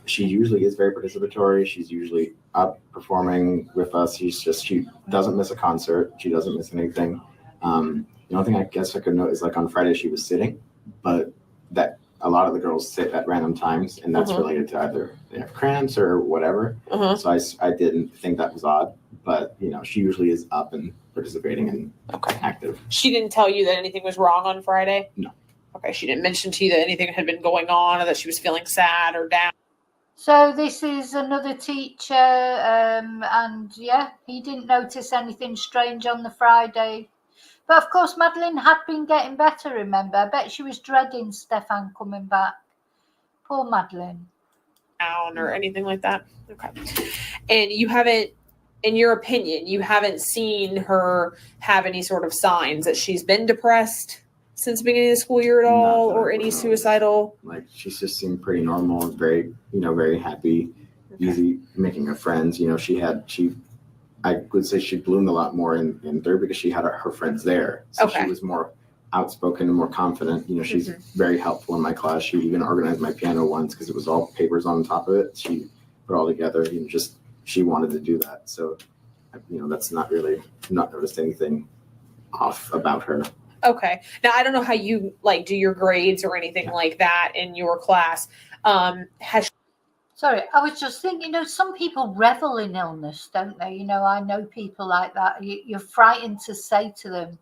She usually is very participatory. She's usually up performing with us. She doesn't miss a concert. She doesn't miss anything. The only thing I guess I could note is like on Friday she was sitting, but that a lot of the girls sit at random times, and that's related to either they have cramps or whatever. So I didn't think that was odd, but she usually is up and participating and active. She didn't tell you that anything was wrong on Friday? No. Okay. She didn't mention to you that anything had been going on or that she was feeling sad or down? So this is another teacher, and yeah, he didn't notice anything strange on the Friday. But of course, Madeleine had been getting better, remember? I bet she was dreading Stefan coming back. Poor Madeleine. Down or anything like that? Okay. And you haven't, in your opinion, you haven't seen her have any sort of signs that she's been depressed since the beginning of the school year at all, or any suicidal? Like she's just seemed pretty normal, very, very happy, easy making her friends. I would say she bloomed a lot more in third because she had her friends there. So she was more outspoken and more confident. She's very helpful in my class. She even organized my piano once because it was all papers on top of it. She put it all together. She wanted to do that. So, that's not noticed anything off about her. Okay. Now, I don't know how you do your grades or anything like that in your class. Sorry, I was just thinking, some people revel in illness, don't they? I know people like that. You're frightened to say to them,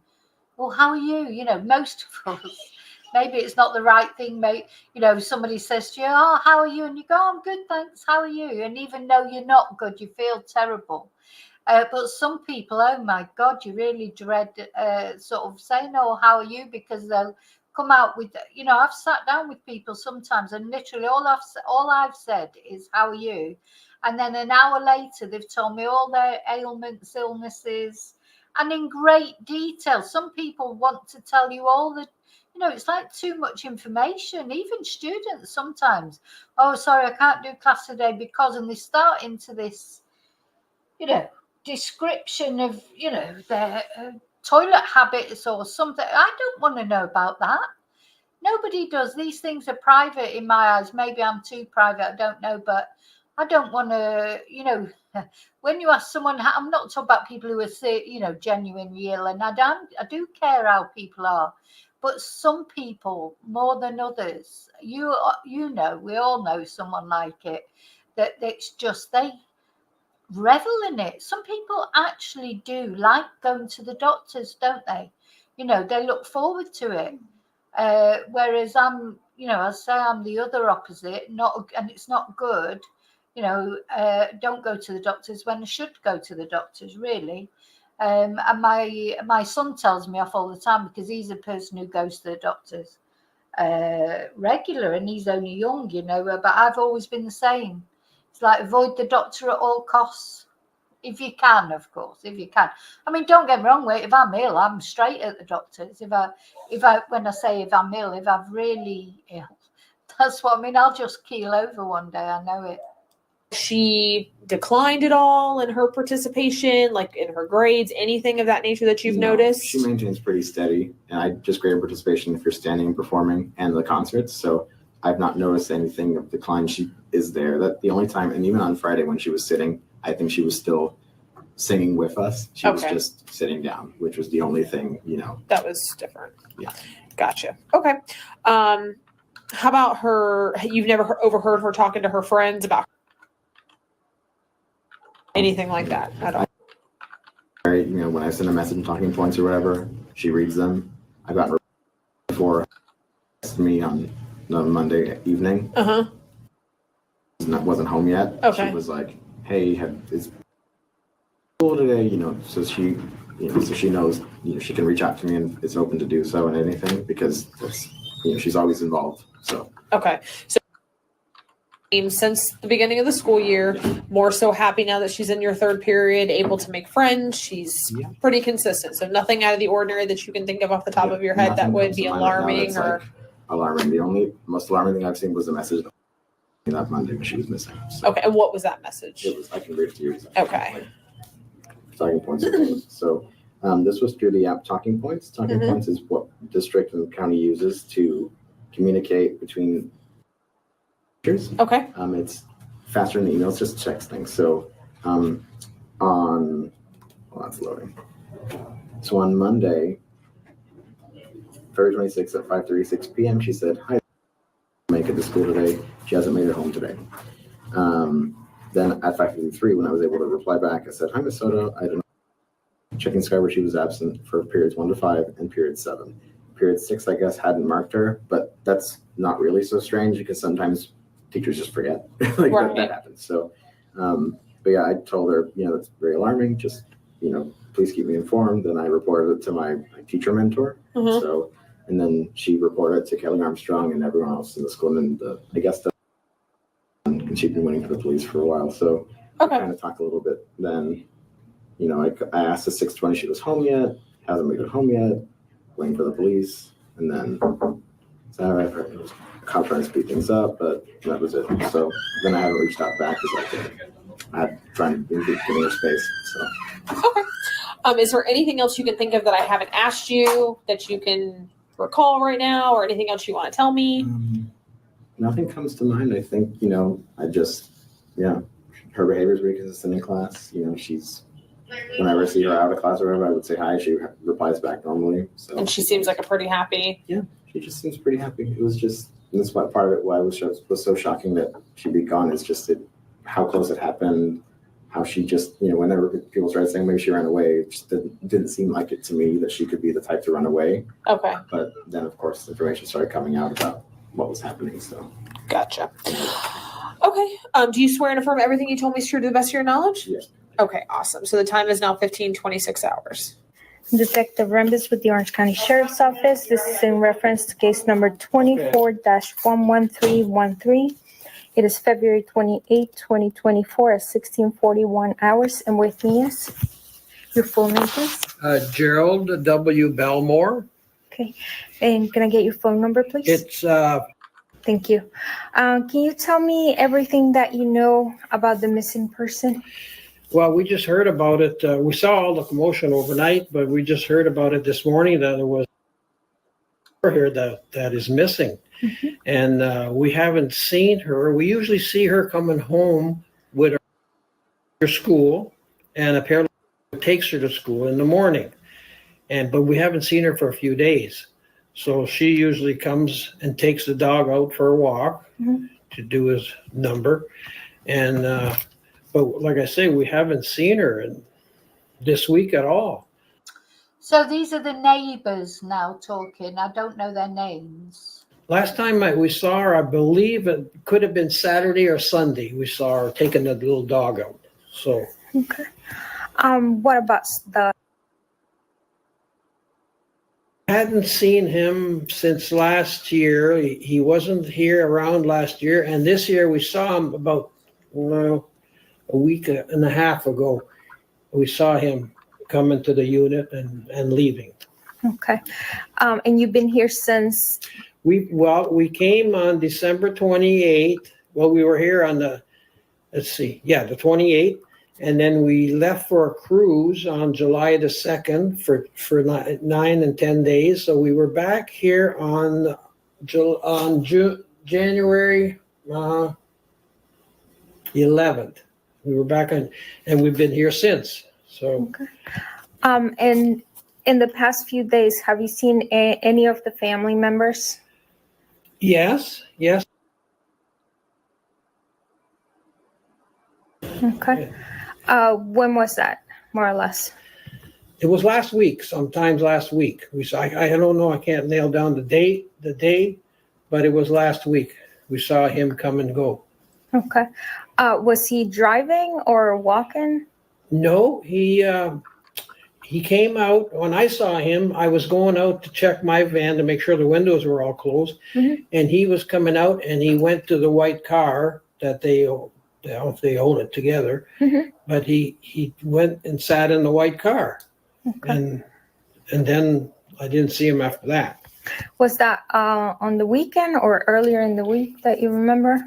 well, how are you? Most of us, maybe it's not the right thing, mate. Somebody says to you, oh, how are you? And you go, I'm good, thanks. How are you? And even though you're not good, you feel terrible. But some people, oh my God, you really dread sort of saying, oh, how are you? Because they'll come out with, I've sat down with people sometimes and literally all I've said is, how are you? And then an hour later, they've told me all their ailments, illnesses, and in great detail. Some people want to tell you all the, it's like too much information. Even students sometimes, oh, sorry, I can't do class today because, and they start into this, description of their toilet habits or something. I don't want to know about that. Nobody does. These things are private in my eyes. Maybe I'm too private, I don't know, but I don't want to, when you ask someone, I'm not talking about people who are, genuine, real, and I do care how people are, but some people more than others, we all know someone like it, that it's just they revel in it. Some people actually do like going to the doctors, don't they? They look forward to it. Whereas I say I'm the other opposite, and it's not good. Don't go to the doctors when I should go to the doctors, really. And my son tells me off all the time because he's a person who goes to the doctors regular, and he's only young, but I've always been the same. It's like avoid the doctor at all costs. If you can, of course, if you can. I mean, don't get me wrong, if I'm ill, I'm straight at the doctors. When I say if I'm ill, if I'm really ill, that's what I mean. I'll just keel over one day. I know it. She declined at all in her participation, like in her grades, anything of that nature that you've noticed? She maintains pretty steady, and I just grade participation if you're standing and performing and the concerts. So I've not noticed anything of decline. She is there. That the only time, and even on Friday when she was sitting, I think she was still singing with us. She was just sitting down, which was the only thing, That was different. Yeah. Gotcha. Okay. How about her? You've never overheard her talking to her friends about anything like that at all? Right, when I send a message and talking points or whatever, she reads them. I got her before me on Monday evening. Wasn't home yet. Okay. She was like, "Hey, is school today?" So she, so she knows, she can reach out to me and it's open to do so and anything because that's, she's always involved. So. Okay. So since the beginning of the school year, more so happy now that she's in your third period, able to make friends. She's pretty consistent. So nothing out of the ordinary that you can think of off the top of your head that would be alarming or alarming. The only most alarming thing I've seen was the message that Monday when she was missing. So okay. And what was that message? I can read it to you. Okay. Talking points. So this was through the app Talking Points. Talking Points is what district and county uses to communicate between teachers. Okay. It's faster than emails, just texting. So that's loading. So on Monday, February 26th at 5:36 p.m., she said, "Hi, make it to school today." She hasn't made it home today. Then at 5:53, when I was able to reply back, I said, "Hi, Miss Soto. I don't know." Checking Sky where she was absent for periods 1 to 5 and period 7. Period 6, I guess, hadn't marked her, but that's not really so strange because sometimes teachers just forget. That happens. So, but yeah, I told her, that's very alarming. Just, please keep me informed. Then I reported it to my teacher mentor. So, and then she reported it to Kelly Armstrong and everyone else in the school. And and she'd been waiting for the police for a while. So I kind of talked a little bit. Then, I asked at 6:20 she was home yet. Hasn't made it home yet. Waiting for the police. And then cop trying to speed things up, but that was it. So then I haven't reached out back because I'm trying to give her space. So okay. Is there anything else you can think of that I haven't asked you that you can recall right now, or anything else you want to tell me? Nothing comes to mind. I think her behavior is very consistent in class. She's whenever I see her out of class or whatever, I would say hi. She replies back normally. So and she seems like a pretty happy. Yeah, she just seems pretty happy. It was just. And that's what part of it why it was so shocking that she'd be gone is just how close it happened, how she just, whenever people started saying maybe she ran away, it just didn't seem like it to me that she could be the type to run away. Okay. But then, of course, information started coming out about what was happening. So. Gotcha. Okay. Do you swear and affirm everything you told me is true to the best of your knowledge? Yes. Okay, awesome. So the time is now 15:26 hours. Detective Rembis with the Orange County Sheriff's Office. This is in reference to case number 24-11313. It is February 28, 2024 at 16:41 hours. And with me is your full name, please. Gerald W. Belmore. Okay. And can I get your phone number, please? It's Thank you. Can you tell me everything that you know about the missing person? well, we just heard about it. We saw all the commotion overnight, but we just heard about it this morning that there was here that is missing. And we haven't seen her. We usually see her coming home her school, and apparently takes her to school in the morning. But we haven't seen her for a few days. So she usually comes and takes the dog out for a walk to do his number. And, but like I say, we haven't seen her this week at all. So these are the neighbours now talking. I don't know their names. Last time we saw her, I believe it could have been Saturday or Sunday. We saw her taking the little dog out. So. Okay. What about the? I hadn't seen him since last year. He wasn't here around last year, and this year we saw him about a week and a half ago. We saw him coming to the unit and leaving. Okay. And you've been here since? We came on December 28th. Well, we were here on the 28th. And then we left for a cruise on July the 2nd for 9 and 10 days. So we were back here on January 11th. We were back on, and we've been here since. So. Okay. And in the past few days, have you seen any of the family members? Yes. Okay. When was that, more or less? It was last week, sometimes last week. I don't know, I can't nail down the day, but it was last week. We saw him come and go. Okay. Was he driving or walking? No, he came out. When I saw him, I was going out to check my van to make sure the windows were all closed. And he was coming out and he went to the white car that they own it together, but he went and sat in the white car. Okay. And then I didn't see him after that. Was that on the weekend or earlier in the week that you remember?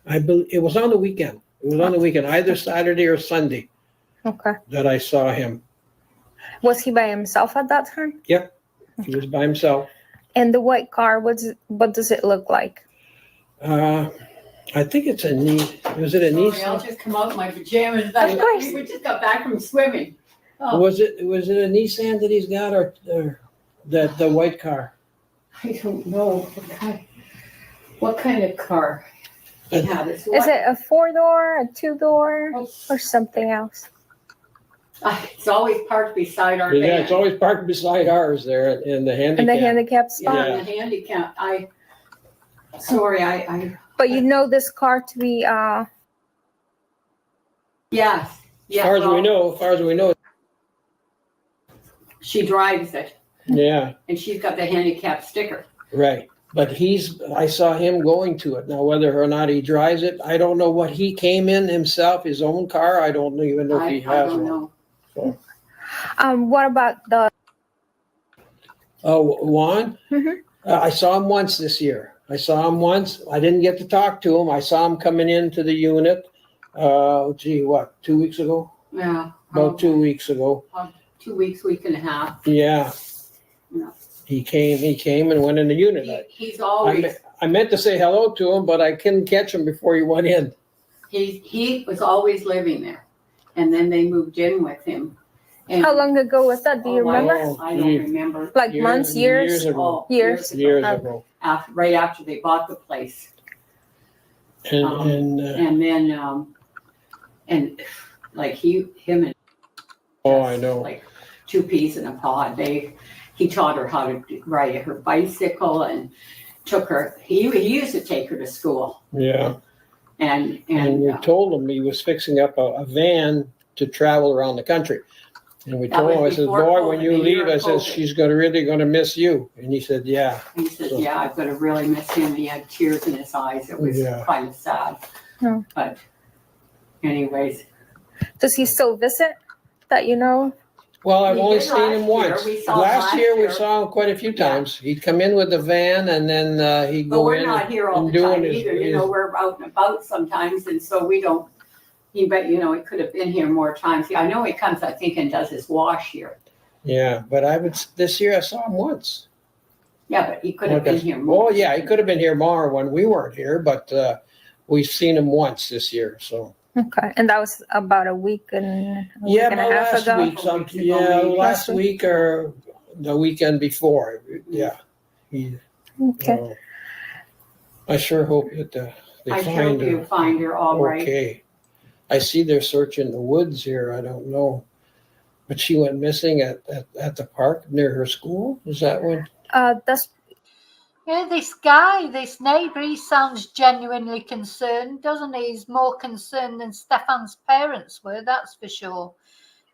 It was on the weekend. It was on the weekend, either Saturday or Sunday. Okay. That I saw him. Was he by himself at that time? Yep, he was by himself. And the white car, what does it look like? I think it's a Nissan. Was it a Nissan? I'll just come out in my pajamas. We just got back from swimming. Oh. Was it a Nissan that he's got, or the white car? I don't know what kind of car he had. Is it a 4-door, a 2-door, or something else? It's always parked beside our van. Yeah, it's always parked beside ours there in the handicap. In the handicap spot. Yeah, in the handicap. Sorry. But you know this car to be Yes. As far as we know. She drives it. Yeah. And she's got the handicap sticker. Right. But I saw him going to it. Now, whether or not he drives it, I don't know what he came in himself, his own car. I don't even know if he has one. I don't know. So. What about the? Juan? I saw him once this year. I I didn't get to talk to him. I saw him coming into the unit. 2 weeks ago? Yeah. About 2 weeks ago. 2 weeks, week and a half. Yeah. He came and went in the unit. He's always. I meant to say hello to him, but I couldn't catch him before he went in. He was always living there, and then they moved in with him. And how long ago was that? Do you remember? I don't remember. Like months, years? Years ago. Years ago. Right after they bought the place. And like him and. Oh, I know. Like 2 peas in a pod. He taught her how to ride her bicycle and took her. He used to take her to school. Yeah. And we told him he was fixing up a van to travel around the country. And we told him, I said, boy, when you leave, I said, she's really going to miss you. And he said, yeah. He said, yeah, I'm going to really miss him. He had tears in his eyes. It was kind of sad. But anyways. Does he still visit that you know? Well, I've only seen him once. Last year we saw him quite a few times. He'd come in with the van and then he'd go in. But we're not here all the time either. We're out and about sometimes, and so we don't. He could have been here more times. I know he comes, I think, and does his wash here. Yeah, but this year I saw him once. Yeah, but he could have been here more. Oh, yeah, he could have been here more when we weren't here, but we've seen him once this year, so. Okay, and that was about a week and a half last ago. week, last week or the weekend before. Yeah. Okay. I sure hope that they I sure find hope you her. find her all right. Okay. I see they're searching the woods here. I don't know. But she went missing at the park near her school? Is that what? That's This guy, this neighbour, he sounds genuinely concerned, doesn't he? He's more concerned than Stefan's parents were, that's for sure.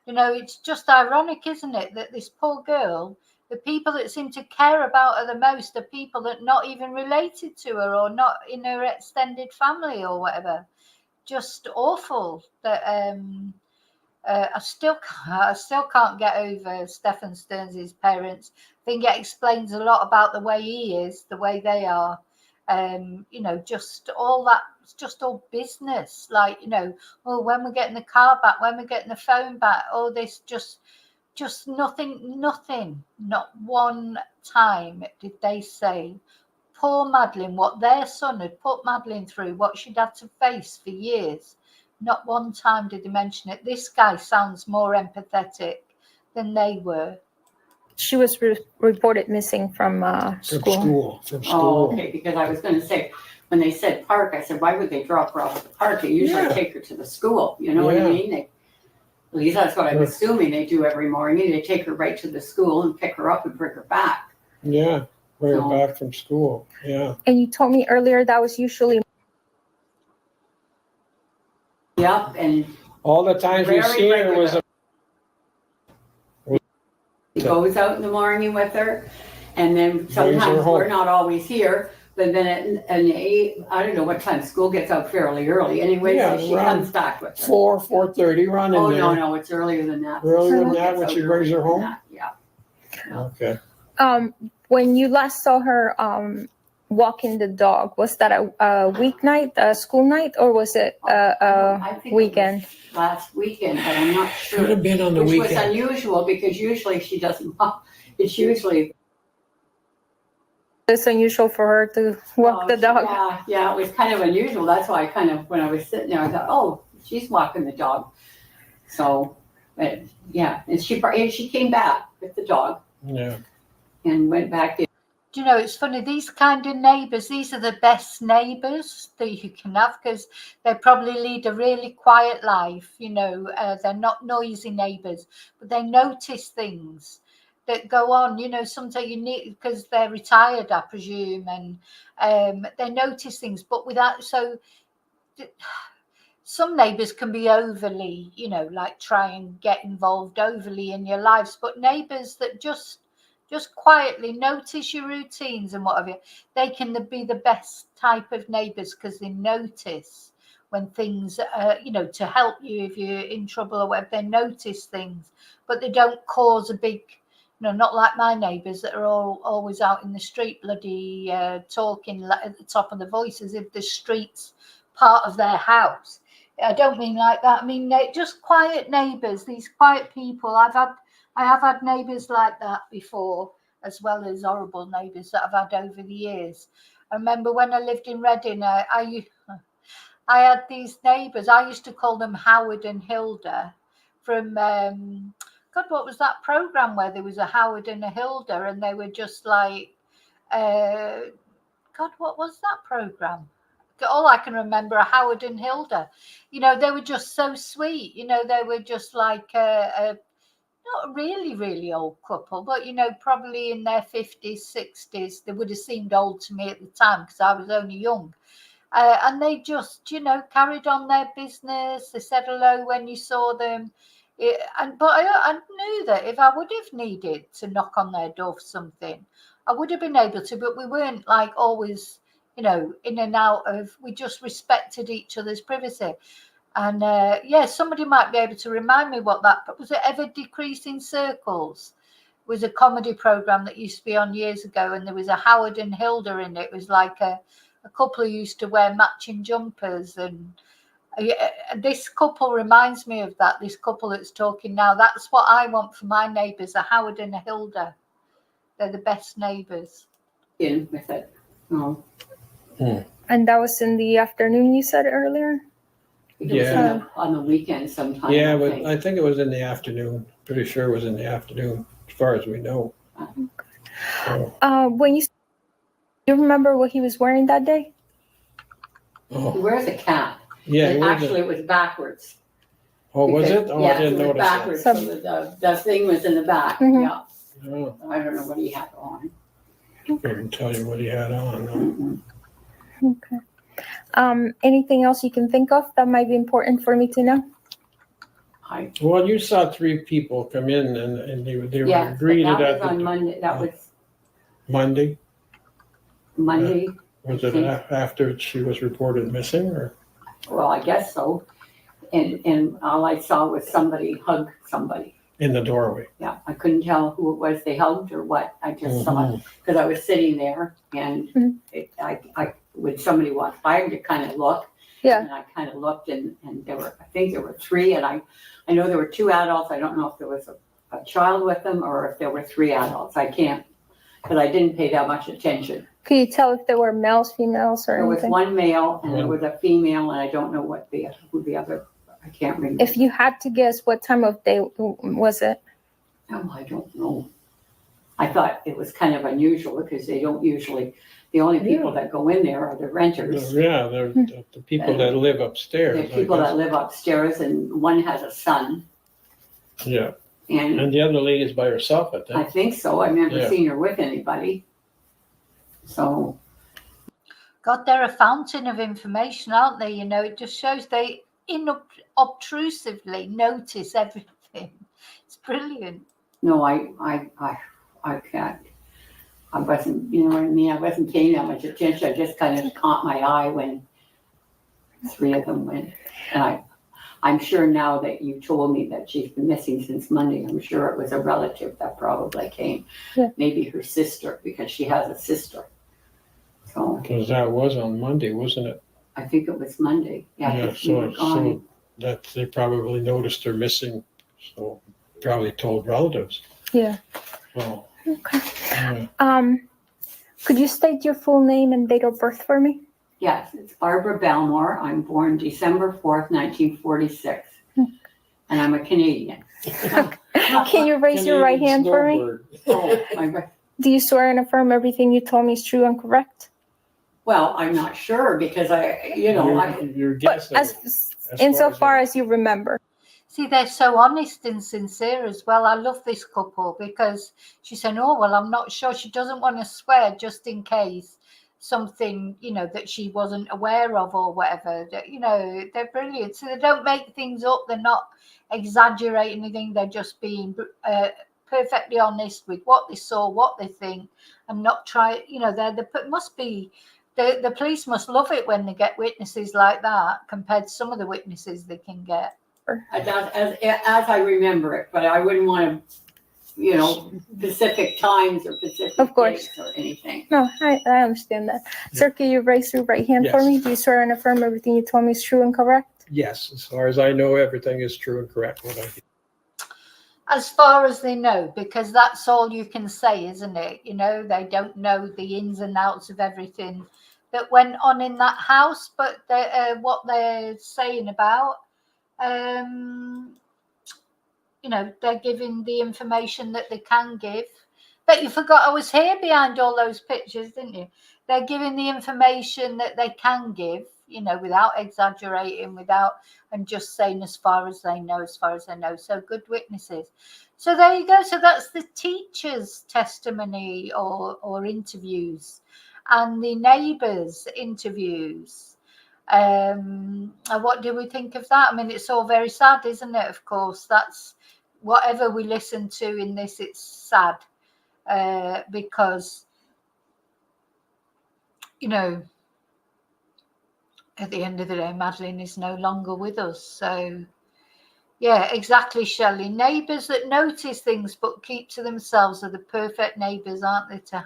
It's just ironic, isn't it, that this poor girl, the people that seem to care about her the most are people that are not even related to her or not in her extended family or whatever. Just awful that I still can't get over Stefan Stearns' parents. I think it explains a lot about the way he is, the way they are. Just all that. It's just all business. Like, oh, when we're getting the car back, when we're getting the phone back, all this just nothing. Not one time did they say, poor Madeleine, what their son had put Madeleine through, what she'd had to face for years. Not one time did they mention it. This guy sounds more empathetic than they were. she was reported missing from school. Oh, okay, because I was going to say, when they said park, I said, why would they drop her off at the park? They usually take her to the school. You know what I mean? At least that's what I'm assuming they do every morning. They take her right to the school and pick her up and bring her back. Yeah, bring her back from school. Yeah. And you told me earlier that was usually. Yep, and all the times we've seen her was. He goes out in the morning with her, and then sometimes we're not always here. But then at 8, I don't know what time school gets out fairly early. Anyway, so she comes back with her. 4:30, run in there. Oh no, it's earlier than that. Earlier than that when she brings her home? Yeah. Okay. When you last saw her walking the dog, was that a weeknight, a school night, or was it I think weekend? It was last weekend, but I'm not sure. Could have been on the weekend. Which was unusual because usually she doesn't walk. It's usually. It's unusual for her to walk the dog. Yeah, it was kind of unusual. That's why when I was sitting there, I thought, oh, she's walking the dog. So, but yeah, and she came back with the dog. Yeah. And went back in. Do you know, it's funny, these kind of neighbours, these are the best neighbours that you can have because they probably lead a really quiet life. They're not noisy neighbours, but they notice things that go on. Sometimes you need, because they're retired, I presume, and they notice things, but without, so some neighbours can be overly, like try and get involved overly in your lives, but neighbours that just quietly notice your routines and whatever, they can be the best type of neighbours because they notice when things, to help you if you're in trouble or whatever, they notice things, but they don't cause a big, not like my neighbours that are always out in the street bloody talking at the top of the voice as if the street's part of their house. I don't mean like that. I mean, just quiet neighbours, these quiet people. I have had neighbours like that before, as well as horrible neighbours that I've had over the years. I remember when I lived in Reading, I had these neighbours. I used to call them Howard and Hilda from, God, what was that programme where there was a Howard and a Hilda and they were just like, God, what was that programme? All I can remember are Howard and Hilda. They were just so sweet. They were just like not a really, really old couple, but, probably in their 50s, 60s. They would have seemed old to me at the time because I was only young. And they just, carried on their business. They said hello when you saw them. But I knew that if I would have needed to knock on their door for something, I would have been able to, but we weren't like always, in and out of, we just respected each other's privacy. And somebody might be able to remind me what that was. It Ever Decreasing Circles? It was a comedy program that used to be on years ago, and there was a Howard and Hilda in it. It was like a couple who used to wear matching jumpers, and this couple reminds me of that. This couple that's talking now. That's what I want for my neighbours: a Howard and a Hilda. They're the best neighbours. In with it. Oh. And that was in the afternoon, you said earlier? think it was on the weekend sometime. Yeah, I but think. I think it was in the afternoon. Pretty sure it was in the afternoon, as far as we know. So, When you remember what he was wearing that day? oh, He wears a cap. yeah. And it was actually, it was backwards. oh, was Because- it? Oh, yes, I didn't it was notice backwards. So the thing was in the back. Mhm. Yeah. that. Oh, I don't know what he had on. couldn't tell you what he had on. No. Okay. Anything else you can think of that might be important for me to know? Well, you saw 3 people come in and they were Yeah, greeted that at was the on Monday. That was Monday. Monday. Was it after she was reported missing, or? Well, I guess so. And all I saw was somebody hug somebody. In the doorway. Yeah, I couldn't tell who it was they hugged or what. I just saw it because I was sitting there and when somebody walked by, I kind of look. Yeah. And I kind of looked and I think there were 3 and I know there were 2 adults. I don't know if there was a child with them or if there were 3 adults. I can't, because I didn't pay that much attention. Can you tell if there were males, females, or There was anything? 1 male and there was a female and I don't know who the other, I can't remember. If you had to guess, what time of day was it? Oh, I don't know. I thought it was kind of unusual because they don't usually, the only people that go in there are the renters. Yeah, they're the people that live upstairs. The people that live upstairs and one has a son. Yeah. And And the other lady's by herself, I I think. think so. I've never Yeah. seen her with anybody. So, God, they're a fountain of information, aren't they? You know, it just shows they inobtrusively notice everything. It's brilliant. no, I can't. I wasn't, you know what I mean? I wasn't paying that much attention. I just kind of caught my eye when 3 of them went. And I'm sure now that you told me that she's been missing since Monday, I'm sure it was a relative that probably came. Yeah. Maybe her sister, because she has a sister. So Because that was on Monday, wasn't it? I think it was Monday. Yeah, Yeah, 'cause we were so gone. that they probably noticed her missing, so probably told relatives. Yeah. So, Okay. yeah. Could you state your full name and date of birth for me? Yes, it's Barbara Belmore. I'm born December 4th, 1946. And I'm a Canadian. Can you raise your right hand for me? Oh, my, Do you swear and affirm everything you told me is true and correct? well, I'm not sure because You're guessing. Insofar as you remember. See, they're so honest and sincere as well. I love this couple because she said, oh, well, I'm not sure. She doesn't want to swear just in case something, you know, that she wasn't aware of or whatever. You know, they're brilliant. So they don't make things up. They're not exaggerating anything. They're just being perfectly honest with what they saw, what they think, and not try, you know, the police must love it when they get witnesses like that compared to some of the witnesses they can get. as I remember it, but I wouldn't want to, you know, specific times or specific Of course. dates or anything. No, I understand that. Sir, can you raise your right hand for Yes. me? Do you swear and affirm everything you told me is true and correct? Yes, as far as I know, everything is true and correct. As far as they know, because that's all you can say, isn't it? You know, they don't know the ins and outs of everything that went on in that house, but what they're saying about, you know, they're giving the information that they can give. But you forgot I was here behind all those pictures, didn't you? They're giving the information that they can give, you know, without exaggerating, and just saying as far as they know. So good witnesses. So there you go. So that's the teacher's testimony or interviews, and the neighbours' interviews. And what do we think of that? I mean, it's all very sad, isn't it? Of course, that's whatever we listen to in this, it's sad because, you know, at the end of the day, Madeleine is no longer with us. So, yeah, exactly, Shelley. Neighbours that notice things but keep to themselves are the perfect neighbours, aren't they, to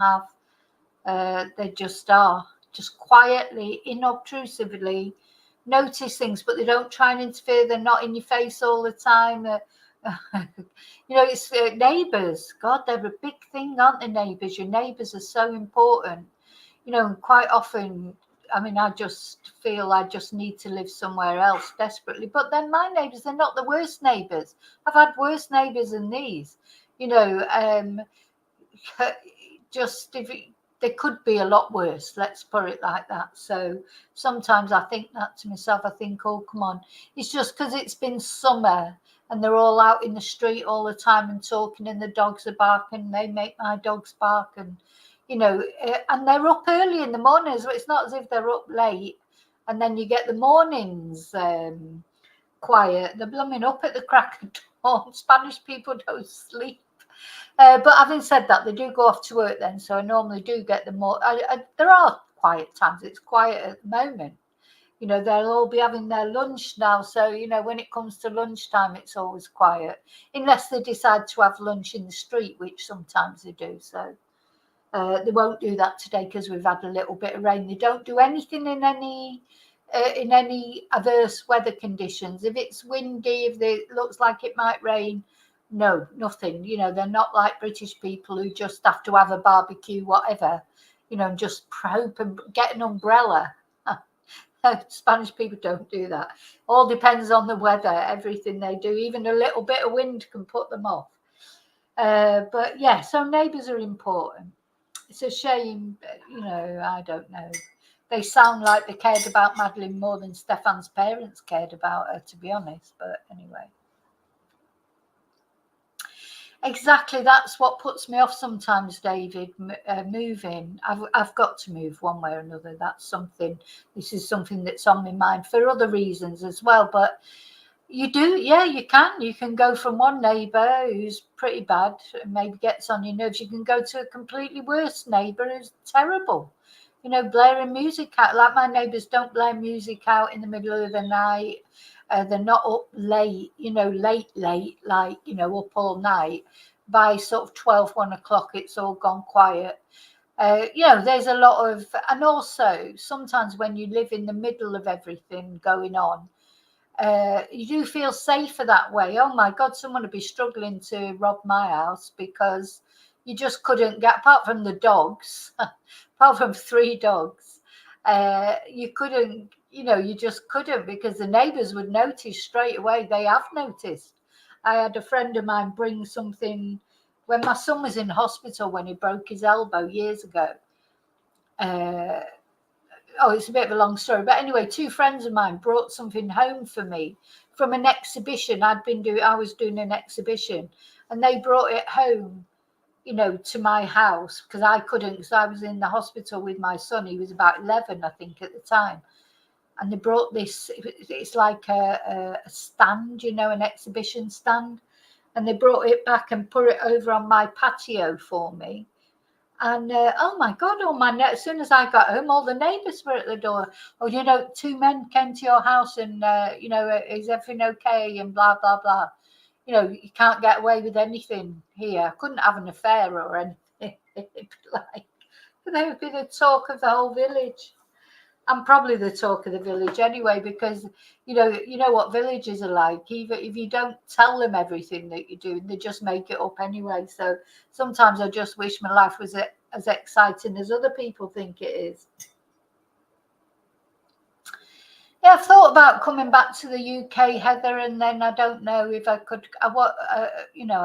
have? They just are. Just quietly, inobtrusively notice things, but they don't try and interfere. They're not in your face all the time. You know, it's neighbours. God, they're a big thing, aren't they, neighbours? Your neighbours are so important. You know, quite often I mean, I just feel I just need to live somewhere else desperately. But then my neighbours, they're not the worst neighbours. I've had worse neighbours than these. You know, just they could be a lot worse, let's put it like that. So sometimes I think that to myself. I think, oh, come on, it's just because it's been summer and they're all out in the street all the time and talking, and the dogs are barking. They make my dogs bark, and you know, and they're up early in the morning, so it's not as if they're up late. And then you get the mornings quiet. They're blooming up at the crack of dawn. Spanish people don't sleep. But having said that, they do go off to work then, so I normally do get them more. There are quiet times. It's quiet at the moment. You know, they'll all be having their lunch now. So, you know, when it comes to lunchtime, it's always quiet. Unless they decide to have lunch in the street, which sometimes they do. So they won't do that today because we've had a little bit of rain. They don't do anything in any adverse weather conditions. If it's windy, if it looks like it might rain, no, nothing. You know, they're not like British people who just have to have a barbecue, whatever, you know, and just hope and get an umbrella. Spanish people don't do that. All depends on the weather, everything they do. Even a little bit of wind can put them off. But yeah, so neighbours are important. It's a shame, you know, I don't know. They sound like they cared about Madeleine more than Stefan's parents cared about her, to be honest. But anyway. Exactly, that's what puts me off sometimes, David, moving. I've got to move one way or another. This is something that's on my mind for other reasons as well. But you do, yeah, you can go from one neighbour who's pretty bad and maybe gets on your nerves. You can go to a completely worse neighbour who's terrible. You know, blaring music out, like my neighbours don't blare music out in the middle of the night. They're not up late, you know, late, like, you know, up all night. By sort of 12, 1 o'clock, it's all gone quiet. You know, there's a lot of, and also sometimes when you live in the middle of everything going on, you do feel safer that way. Oh my God, someone would be struggling to rob my house because you just couldn't get, apart from the dogs, apart from 3 dogs, you couldn't, you know, you just couldn't, because the neighbours would notice straight away. They have noticed. I had a friend of mine bring something when my son was in hospital when he broke his elbow years ago. It's a bit of a long story, but anyway, 2 friends of mine brought something home for me from an exhibition I was doing an exhibition, and they brought it home, you know, to my house, because I couldn't, because I was in the hospital with my son. He was about 11, I think, at the time. And they brought this, it's like a stand, you know, an exhibition stand. And they brought it back and put it over on my patio for me. And oh my God, as soon as I got home, all the neighbours were at the door. Oh, you know, 2 men came to your house and, you know, is everything okay? And blah, blah, blah. You know, you can't get away with anything here. I couldn't have an affair or anything. Like, they would be the talk of the whole village. I'm probably the talk of the village anyway, because you know what villages are like. Even if you don't tell them everything that you do, they just make it up anyway. So sometimes I just wish my life was as exciting as other people think it is. Yeah, I've thought about coming back to the UK, Heather, and then I don't know if I could. I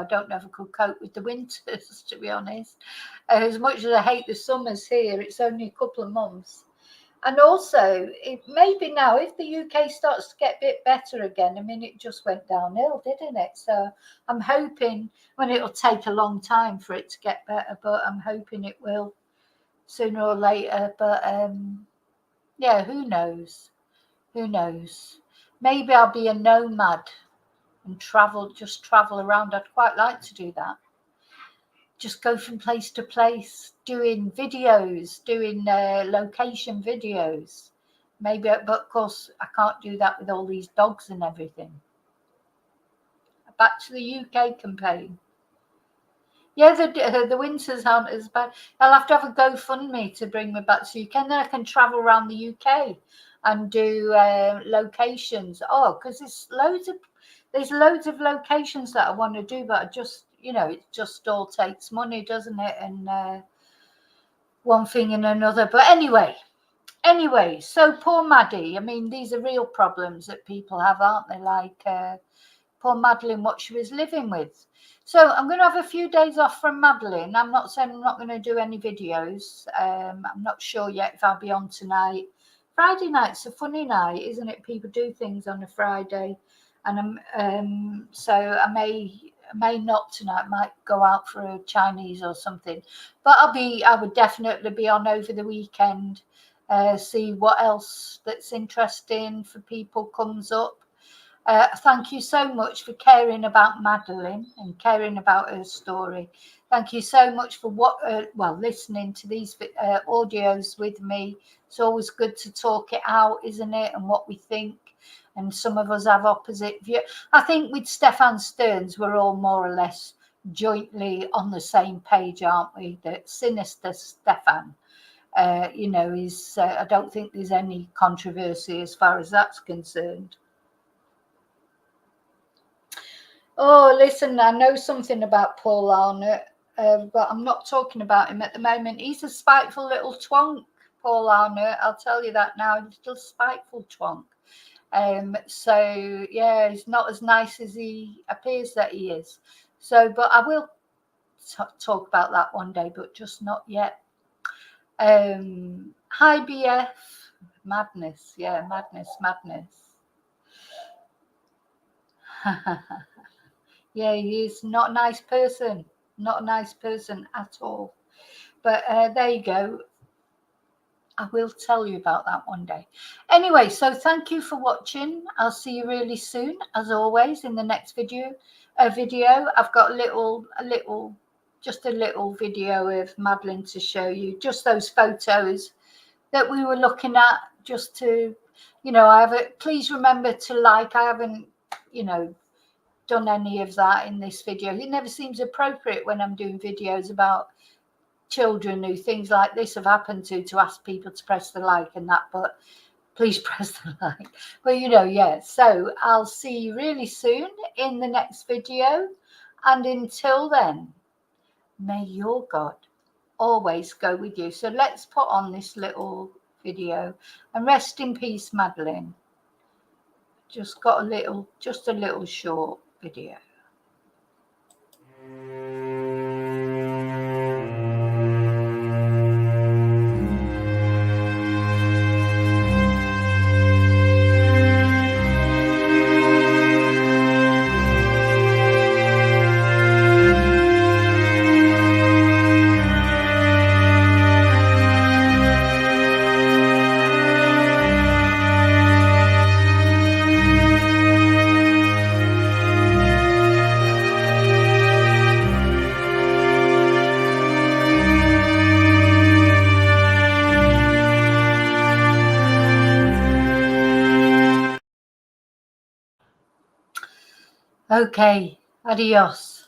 don't know if I could cope with the winters, to be honest. As much as I hate the summers here, it's only a couple of months. And also, maybe now, if the UK starts to get a bit better again, I mean, it just went downhill, didn't it? So I'm hoping, it'll take a long time for it to get better, but I'm hoping it will sooner or later. But yeah, who knows? Who knows? Maybe I'll be a nomad and just travel around. I'd quite like to do that. Just go from place to place, doing videos, doing location videos. Maybe, but of course, I can't do that with all these dogs and everything. Back to the UK campaign. Yeah, the winters aren't as bad. I'll have to have a GoFundMe to bring me back to the UK, and then I can travel around the UK and do locations. Oh, because there's loads of locations that I want to do, but I just, you know, it just all takes money, doesn't it? And one thing and another. But anyway, Anyway, so poor Maddie. I mean, these are real problems that people have, aren't they? Like poor Madeleine, what she was living with. So I'm going to have a few days off from Madeleine. I'm not saying I'm not going to do any videos. I'm not sure yet if I'll be on tonight. Friday night's a funny night, isn't it? People do things on a Friday, and so I may not tonight. Might go out for a Chinese or something, but I would definitely be on over the weekend. See what else that's interesting for people comes up. Thank you so much for caring about Madeleine and caring about her story. Thank you so much for listening to these audios with me. It's always good to talk it out, isn't it? And what we think. And some of us have opposite view. I think with Stefan Stearns, we're all more or less jointly on the same page, aren't we? That sinister Stefan, is. I don't think there's any controversy as far as that's concerned. Oh, listen, I know something about Paul Arnott, but I'm not talking about him at the moment. He's a spiteful little twonk, Paul Arnott. I'll tell you that now. He's a little spiteful twonk. So, yeah, he's not as nice as he appears that he is. So, but I will talk about that one day, but just not yet. Hi, BF. Madness. Yeah, madness. Yeah, he's not a nice person. Not a nice person at all. But there you go. I will tell you about that one day. Anyway, so thank you for watching. I'll see you really soon, as always, in the next video. I've got a little video of Madeleine to show you. Just those photos that we were looking at, just to, please remember to like. I haven't, done any of that in this video. It never seems appropriate when I'm doing videos about children who things like this have happened to ask people to press the like and that, but please press the like. But yeah, so I'll see you really soon in the next video, and until then, may your God always go with you. So let's put on this little video, and rest in peace, Madeleine. Just a little short video. Okay, adios.